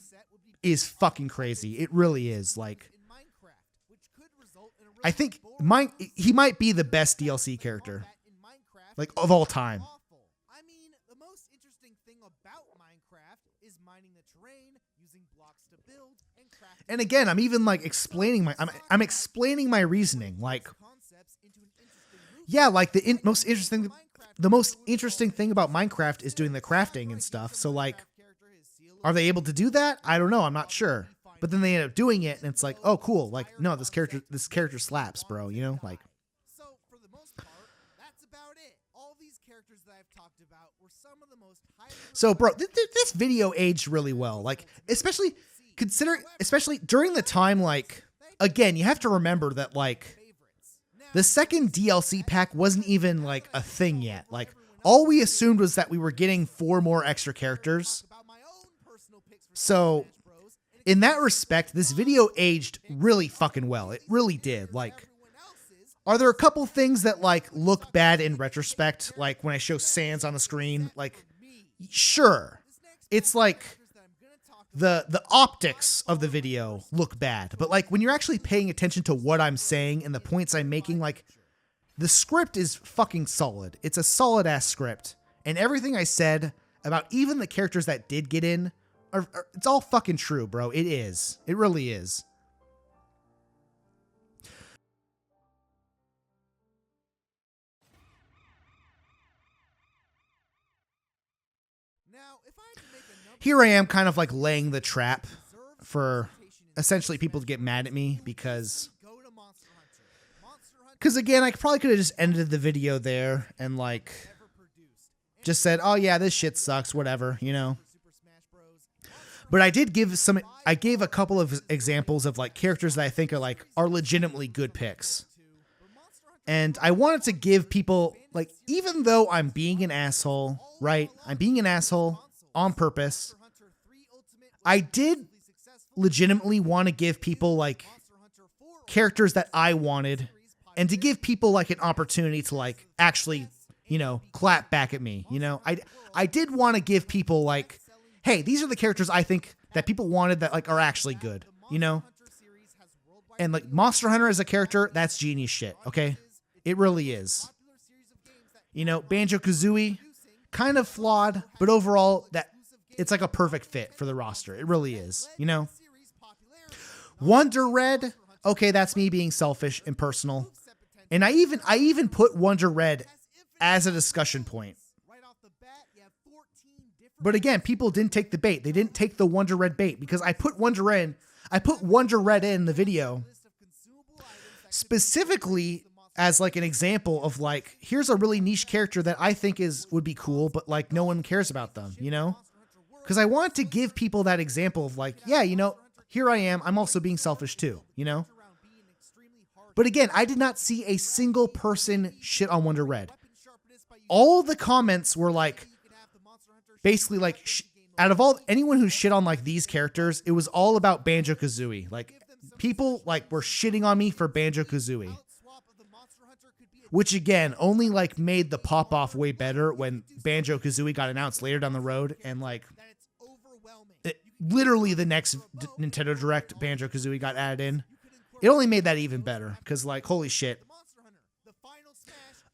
is fucking crazy. It really is. Like, I think he might be the best DLC character, like of all time. I mean, the most interesting thing about Minecraft is mining the terrain, using blocks to build, and crafting. And again, I'm even like explaining I'm explaining my reasoning. Like, yeah, like the most interesting thing about Minecraft is doing the crafting and stuff. So like, are they able to do that? I don't know. I'm not sure. But then they end up doing it, and it's like, oh, cool. Like, no, this character slaps, bro. You know, like. So for the most part, that's about it. All these characters that I've talked about were some of the most highly. So, bro, this video aged really well. Like, especially during the time. Like, again, you have to remember that like the second DLC pack wasn't even like a thing yet. Like, all we assumed was that we were getting 4 more extra characters. So, in that respect, this video aged really fucking well. It really did. Like, are there a couple things that like look bad in retrospect? Like when I show Sans on the screen, like, sure. It's like the optics of the video look bad, but like when you're actually paying attention to what I'm saying and the points I'm making, like the script is fucking solid. It's a solid ass script, and everything I said about even the characters that did get in, it's all fucking true, bro. It is. It really is. Here I am kind of like laying the trap for essentially people to get mad at me because again, I probably could have just ended the video there and like just said, oh yeah, this shit sucks, whatever, you know. But I gave a couple of examples of like characters that I think are legitimately good picks. And I wanted to give people, like, even though I'm being an asshole, right? I'm being an asshole on purpose. I did legitimately want to give people like characters that I wanted, and to give people like an opportunity to like actually, you know, clap back at me. You know, I did want to give people like, hey, these are the characters I think that people wanted that like are actually good, you know? And like Monster Hunter as a character, that's genius shit, okay? It really is. You know, Banjo-Kazooie, kind of flawed, but overall it's like a perfect fit for the roster. It really is, you know? Wonder Red, okay, that's me being selfish and personal. And I even put Wonder Red as a discussion point. But again, people didn't take the bait. They didn't take the Wonder Red bait because I put Wonder Red in the video specifically as like an example of like, here's a really niche character that I think would be cool, but like no one cares about them, you know? Because I want to give people that example of like, yeah, you know, here I am. I'm also being selfish too, you know? But again, I did not see a single person shit on Wonder Red. All the comments were like, basically like, out of all anyone who shit on like these characters, it was all about Banjo-Kazooie. Like people like were shitting on me for Banjo-Kazooie, which again only like made the pop off way better when Banjo-Kazooie got announced later down the road, and like literally the next Nintendo Direct, Banjo-Kazooie got added in. It only made that even better because like holy shit,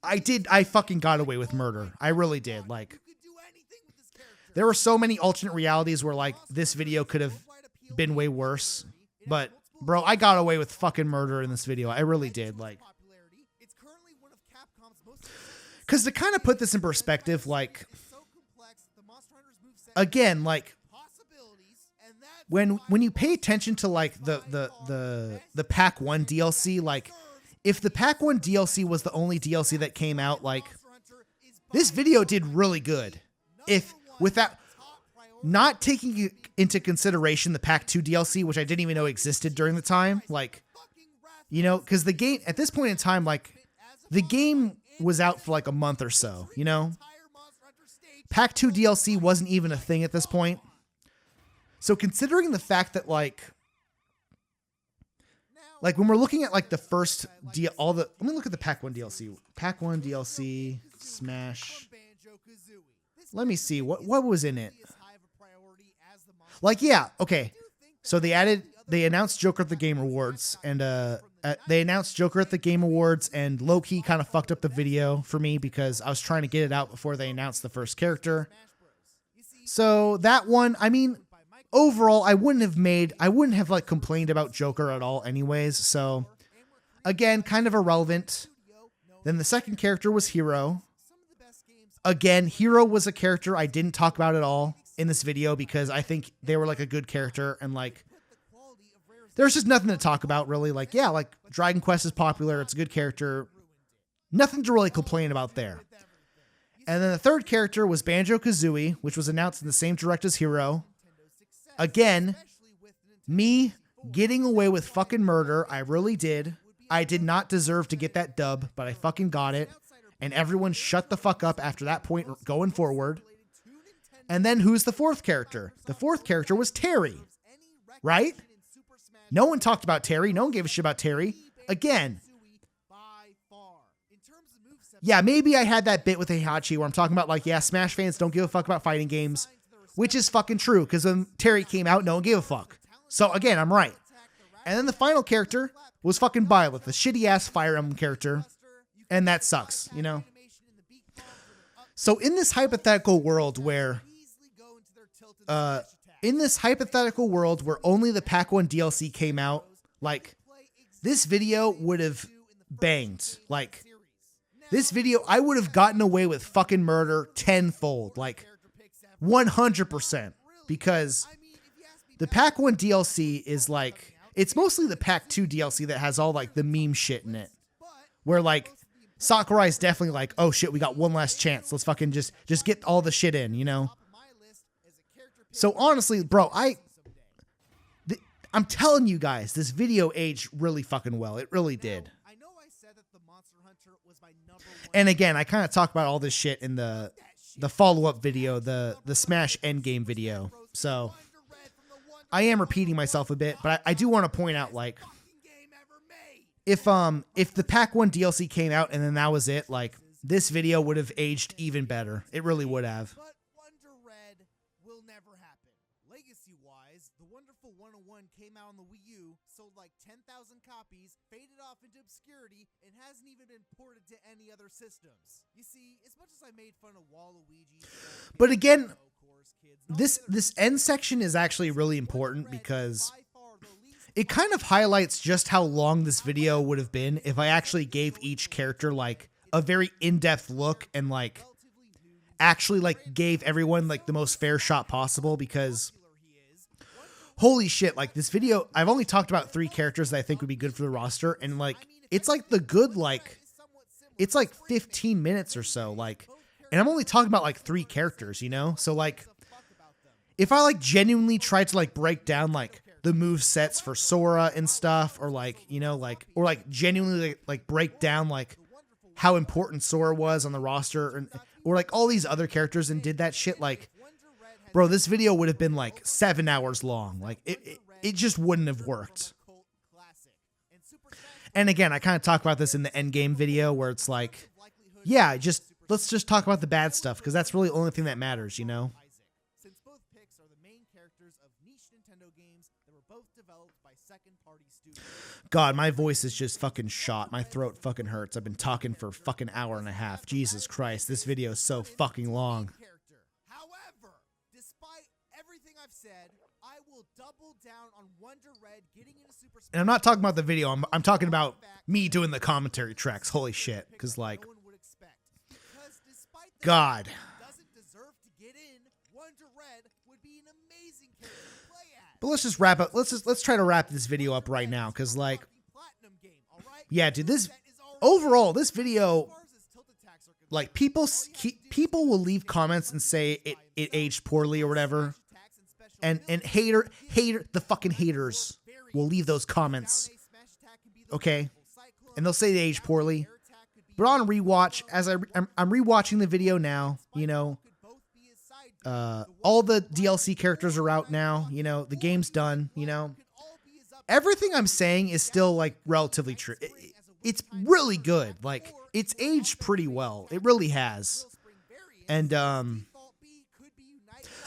I fucking got away with murder. I really did. Like there were so many alternate realities where like this video could have been way worse, but bro, I got away with fucking murder in this video. I really did. Like, because to kind of put this in perspective, like, again, like when you pay attention to like the Pack 1 DLC, like if the Pack 1 DLC was the only DLC that came out, like this video did really good. If without not taking into consideration the Pack 2 DLC, which I didn't even know existed during the time, like, you know, because the game at this point in time, like the game was out for like a month or so, you know, Pack 2 DLC wasn't even a thing at this point. So considering the fact that like when we're looking at like the first let me look at the Pack 1 DLC. Pack 1 DLC Smash. Let me see what was in it. Like, yeah, okay. So they announced Joker at the Game Awards, and low-key kind of fucked up the video for me because I was trying to get it out before they announced the first character. So that one, I mean, overall, I wouldn't have like complained about Joker at all anyways. So again, kind of irrelevant. Then the second character was Hero. Again, Hero was a character I didn't talk about at all in this video because I think they were like a good character, and like there's just nothing to talk about really. Like, yeah, like Dragon Quest is popular. It's a good character. Nothing to really complain about there. And then the third character was Banjo-Kazooie, which was announced in the same direct as Hero. Again, me getting away with fucking murder. I really did. I did not deserve to get that dub, but I fucking got it. And everyone shut the fuck up after that point going forward. And then who's the fourth character? The fourth character was Terry, right? No one talked about Terry. No one gave a shit about Terry. Again, yeah, maybe I had that bit with Heihachi where I'm talking about like, yeah, Smash fans don't give a fuck about fighting games, which is fucking true because when Terry came out, no one gave a fuck. So again, I'm right. And then the final character was fucking Byleth, the shitty ass Fire Emblem character. And that sucks, you know? So in this hypothetical world where only the Pack 1 DLC came out, like this video would have banged. Like this video, I would have gotten away with fucking murder tenfold, like 100%, because the Pack 1 DLC is like, it's mostly the Pack 2 DLC that has all like the meme shit in it, where like Sakurai's definitely like, oh shit, we got one last chance. Let's fucking just get all the shit in, you know? So honestly, bro, I'm telling you guys, this video aged really fucking well. It really did. And again, I kind of talk about all this shit in the follow-up video, the Smash Endgame video. So I am repeating myself a bit, but I do want to point out, like, if the Pack 1 DLC came out and then that was it, like, this video would have aged even better. It really would have. But Wonder Red will never happen. Legacy-wise, the wonderful 101 came out on the Wii U, sold like 10,000 copies, faded off into obscurity, and hasn't even been ported to any other systems. You see, as much as I made fun of Waluigi, but again, this end section is actually really important because it kind of highlights just how long this video would have been if I actually gave each character like a very in-depth look and like actually like gave everyone like the most fair shot possible, because holy shit, like this video, I've only talked about 3 characters that I think would be good for the roster, and like it's like the good, like it's like 15 minutes or so, like, and I'm only talking about like 3 characters, you know? So like if I like genuinely tried to like break down like the move sets for Sora and stuff, or like, you know, like, or like genuinely like break down like how important Sora was on the roster, or like all these other characters, and did that shit, like, bro, this video would have been like 7 hours long. Like it just wouldn't have worked. And again, I kind of talk about this in the endgame video where it's like, yeah, let's just talk about the bad stuff because that's really the only thing that matters, you know? Since both picks are the main characters of niche Nintendo games that were both developed by second-party studios. God, my voice is just fucking shot. My throat fucking hurts. I've been talking for a fucking hour and a half. Jesus Christ, this video is so fucking long. However, despite everything I've said, I will double down on Wonder Red getting into Super Smash. And I'm not talking about the video. I'm talking about me doing the commentary tracks. Holy shit. Because, like, God. Doesn't deserve to get in. Wonder Red would be an amazing character to play as. But let's just wrap up. Let's try to wrap this video up right now. Because, like, yeah, dude, overall, this video, like, people will leave comments and say it aged poorly or whatever. And the fucking haters will leave those comments, okay? And they'll say they aged poorly. But on rewatch, as I'm rewatching the video now, you know, all the DLC characters are out now, you know, the game's done, you know. Everything I'm saying is still, like, relatively true. It's really good. Like, it's aged pretty well. It really has. And,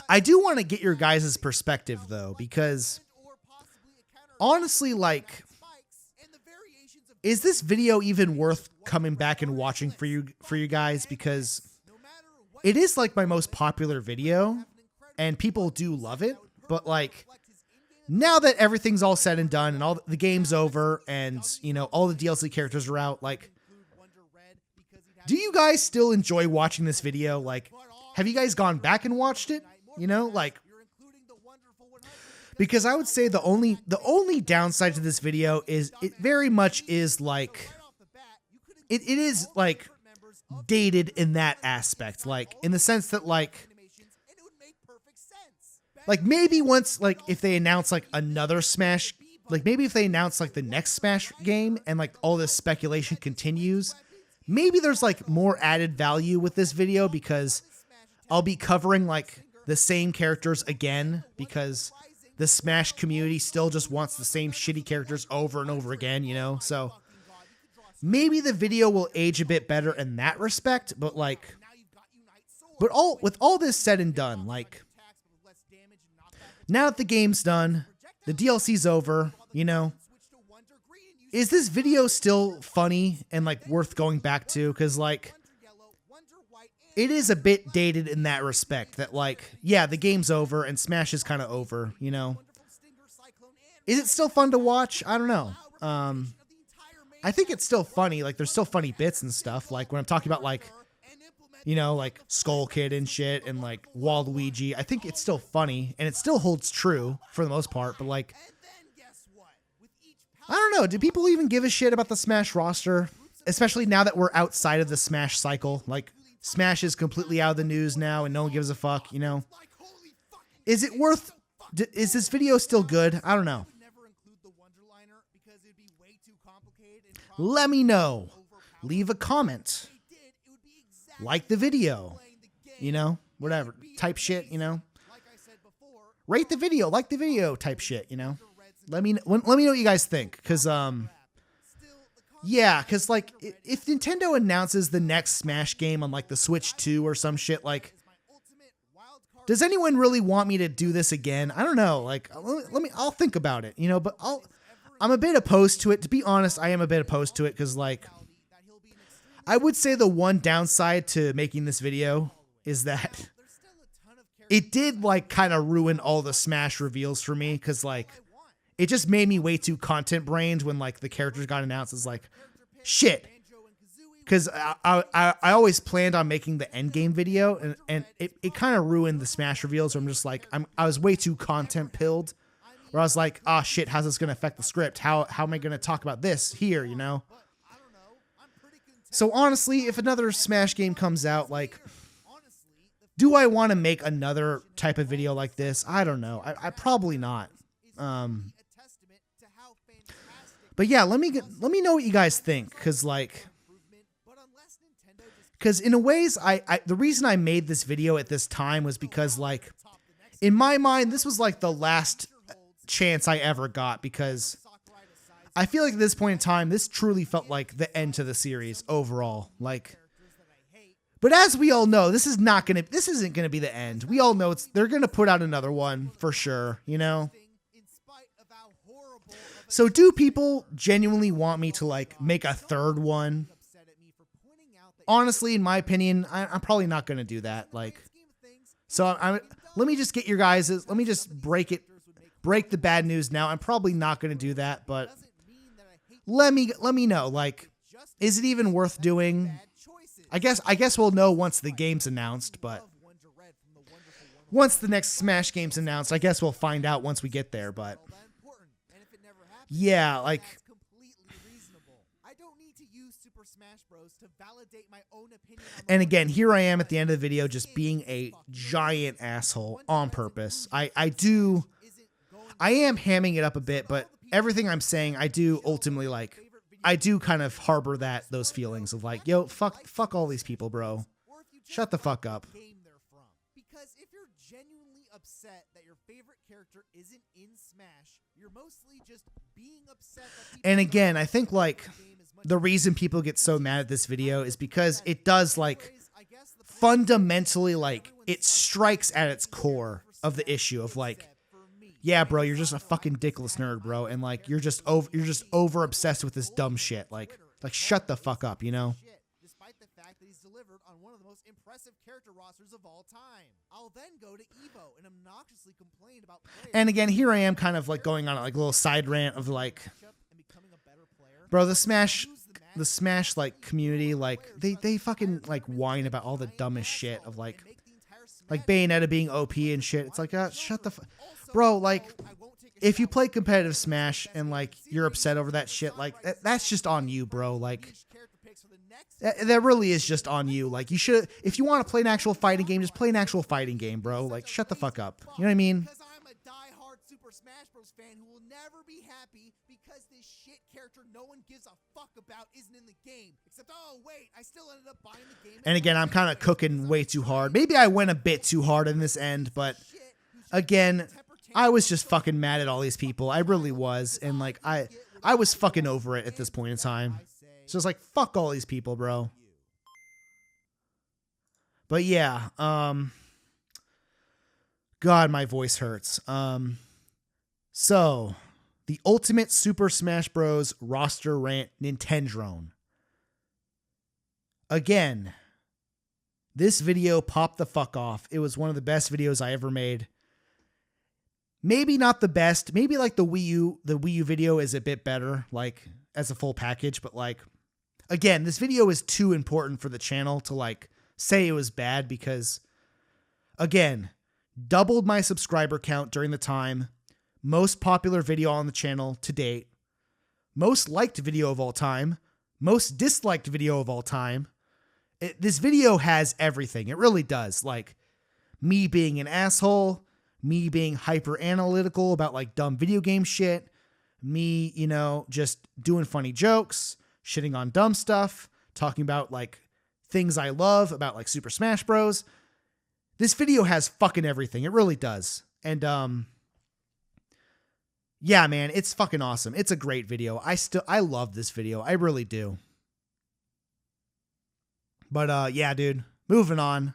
I do want to get your guys' perspective, though, because honestly, like, is this video even worth coming back and watching for you guys? Because it is, like, my most popular video, and people do love it. But, like, now that everything's all said and done, and all the game's over, and, you know, all the DLC characters are out, like, do you guys still enjoy watching this video? Like, have you guys gone back and watched it? You know, like, because I would say the only downside to this video is it very much is like, it is like dated in that aspect, like in the sense that like maybe once, like, if they announce like another Smash, like maybe if they announce like the next Smash game and like all this speculation continues, maybe there's like more added value with this video because I'll be covering like the same characters again because the Smash community still just wants the same shitty characters over and over again, you know? So maybe the video will age a bit better in that respect, but like, with all this said and done, like, now that the game's done, the DLC's over, you know, is this video still funny and like worth going back to? Cause like, it is a bit dated in that respect that like, yeah, the game's over and Smash is kind of over, you know? Is it still fun to watch? I don't know. I think it's still funny. Like, there's still funny bits and stuff. Like, when I'm talking about, like, you know, like Skull Kid and shit and like Waluigi, I think it's still funny and it still holds true for the most part. But like, I don't know. Do people even give a shit about the Smash roster? Especially now that we're outside of the Smash cycle. Like, Smash is completely out of the news now and no one gives a fuck, you know? Is it worth... Is this video still good? I don't know. Let me know. Leave a comment. Like the video. You know? Whatever. Type shit, you know? Rate the video. Like the video type shit, you know? Let me know what you guys think. Because, yeah, because, like, if Nintendo announces the next Smash game on, like, the Switch 2 or some shit, like, does anyone really want me to do this again? I don't know. Like, I'll think about it, you know, but I'm a bit opposed to it. To be honest, I am a bit opposed to it because, like, I would say the one downside to making this video is that it did, like, kind of ruin all the Smash reveals for me because, like, it just made me way too content brained when like the characters got announced. It's like, shit. Cause I always planned on making the end game video and it kind of ruined the Smash reveals. Where I'm just like, I was way too content pilled where I was like, oh shit, how's this going to affect the script? How am I going to talk about this here? You know? So honestly, if another Smash game comes out, like, do I want to make another type of video like this? I don't know. I probably not. But yeah, let me know what you guys think, because like, in a ways, the reason I made this video at this time was because like, in my mind, this was like the last chance I ever got, because I feel like at this point in time, this truly felt like the end to the series overall. Like, but as we all know, this isn't gonna be the end. We all know they're gonna put out another one for sure, you know? So do people genuinely want me to like make a third one? Honestly, in my opinion, I'm probably not gonna do that. Like, so let me just get your guys', let me just break the bad news now. I'm probably not gonna do that, but let me know, like, is it even worth doing? I guess we'll know once the game's announced, but once the next Smash game's announced, I guess we'll find out once we get there, but yeah, like, and again, here I am at the end of the video just being a giant asshole on purpose. I am hamming it up a bit, but everything I'm saying, I do ultimately like, I do kind of harbor those feelings of like, yo, fuck all these people, bro. Shut the fuck up. Because if you're genuinely upset that your favorite character isn't in Smash, you're mostly just being upset that and again, I think like the reason people get so mad at this video is because it does like fundamentally, like, it strikes at its core of the issue of like, yeah, bro, you're just a fucking dickless nerd, bro, and like you're just over obsessed with this dumb shit. Like shut the fuck up, you know? Despite the fact that he's delivered on one of the most impressive character rosters of all time. I'll then go to Evo and obnoxiously complain about players. And again, here I am kind of like going on like a little side rant of like, bro, the Smash like community, like they fucking like whine about all the dumbest shit of like Bayonetta being OP and shit. It's like, shut the bro, like, if you play competitive Smash and like you're upset over that shit, like that's just on you, bro. Like that really is just on you. Like, you should, if you want to play an actual fighting game, just play an actual fighting game, bro. Like, shut the fuck up. You know what I mean? Because I'm a diehard Super Smash Bros. Fan who will never be happy because this shit character no one gives a fuck about isn't in the game. Except, oh wait, I still ended up buying the game. And again, I'm kind of cooking way too hard. Maybe I went a bit too hard in this end, but again, I was just fucking mad at all these people. I really was. And like, I was fucking over it at this point in time. So it's like, fuck all these people, bro. But yeah, God, my voice hurts. So the Ultimate Super Smash Bros. Roster Rant Nintendrone. Again, this video popped the fuck off. It was one of the best videos I ever made. Maybe not the best. Maybe like the Wii U video is a bit better, like as a full package. But like, again, this video is too important for the channel to like say it was bad because, again, doubled my subscriber count during the time. Most popular video on the channel to date. Most liked video of all time. Most disliked video of all time. This video has everything. It really does. Like, me being an asshole, me being hyper analytical about like dumb video game shit, me, you know, just doing funny jokes, shitting on dumb stuff, talking about like things I love about like Super Smash Bros. This video has fucking everything. It really does. And yeah, man, it's fucking awesome. It's a great video. I love this video. I really do. But yeah, dude, moving on.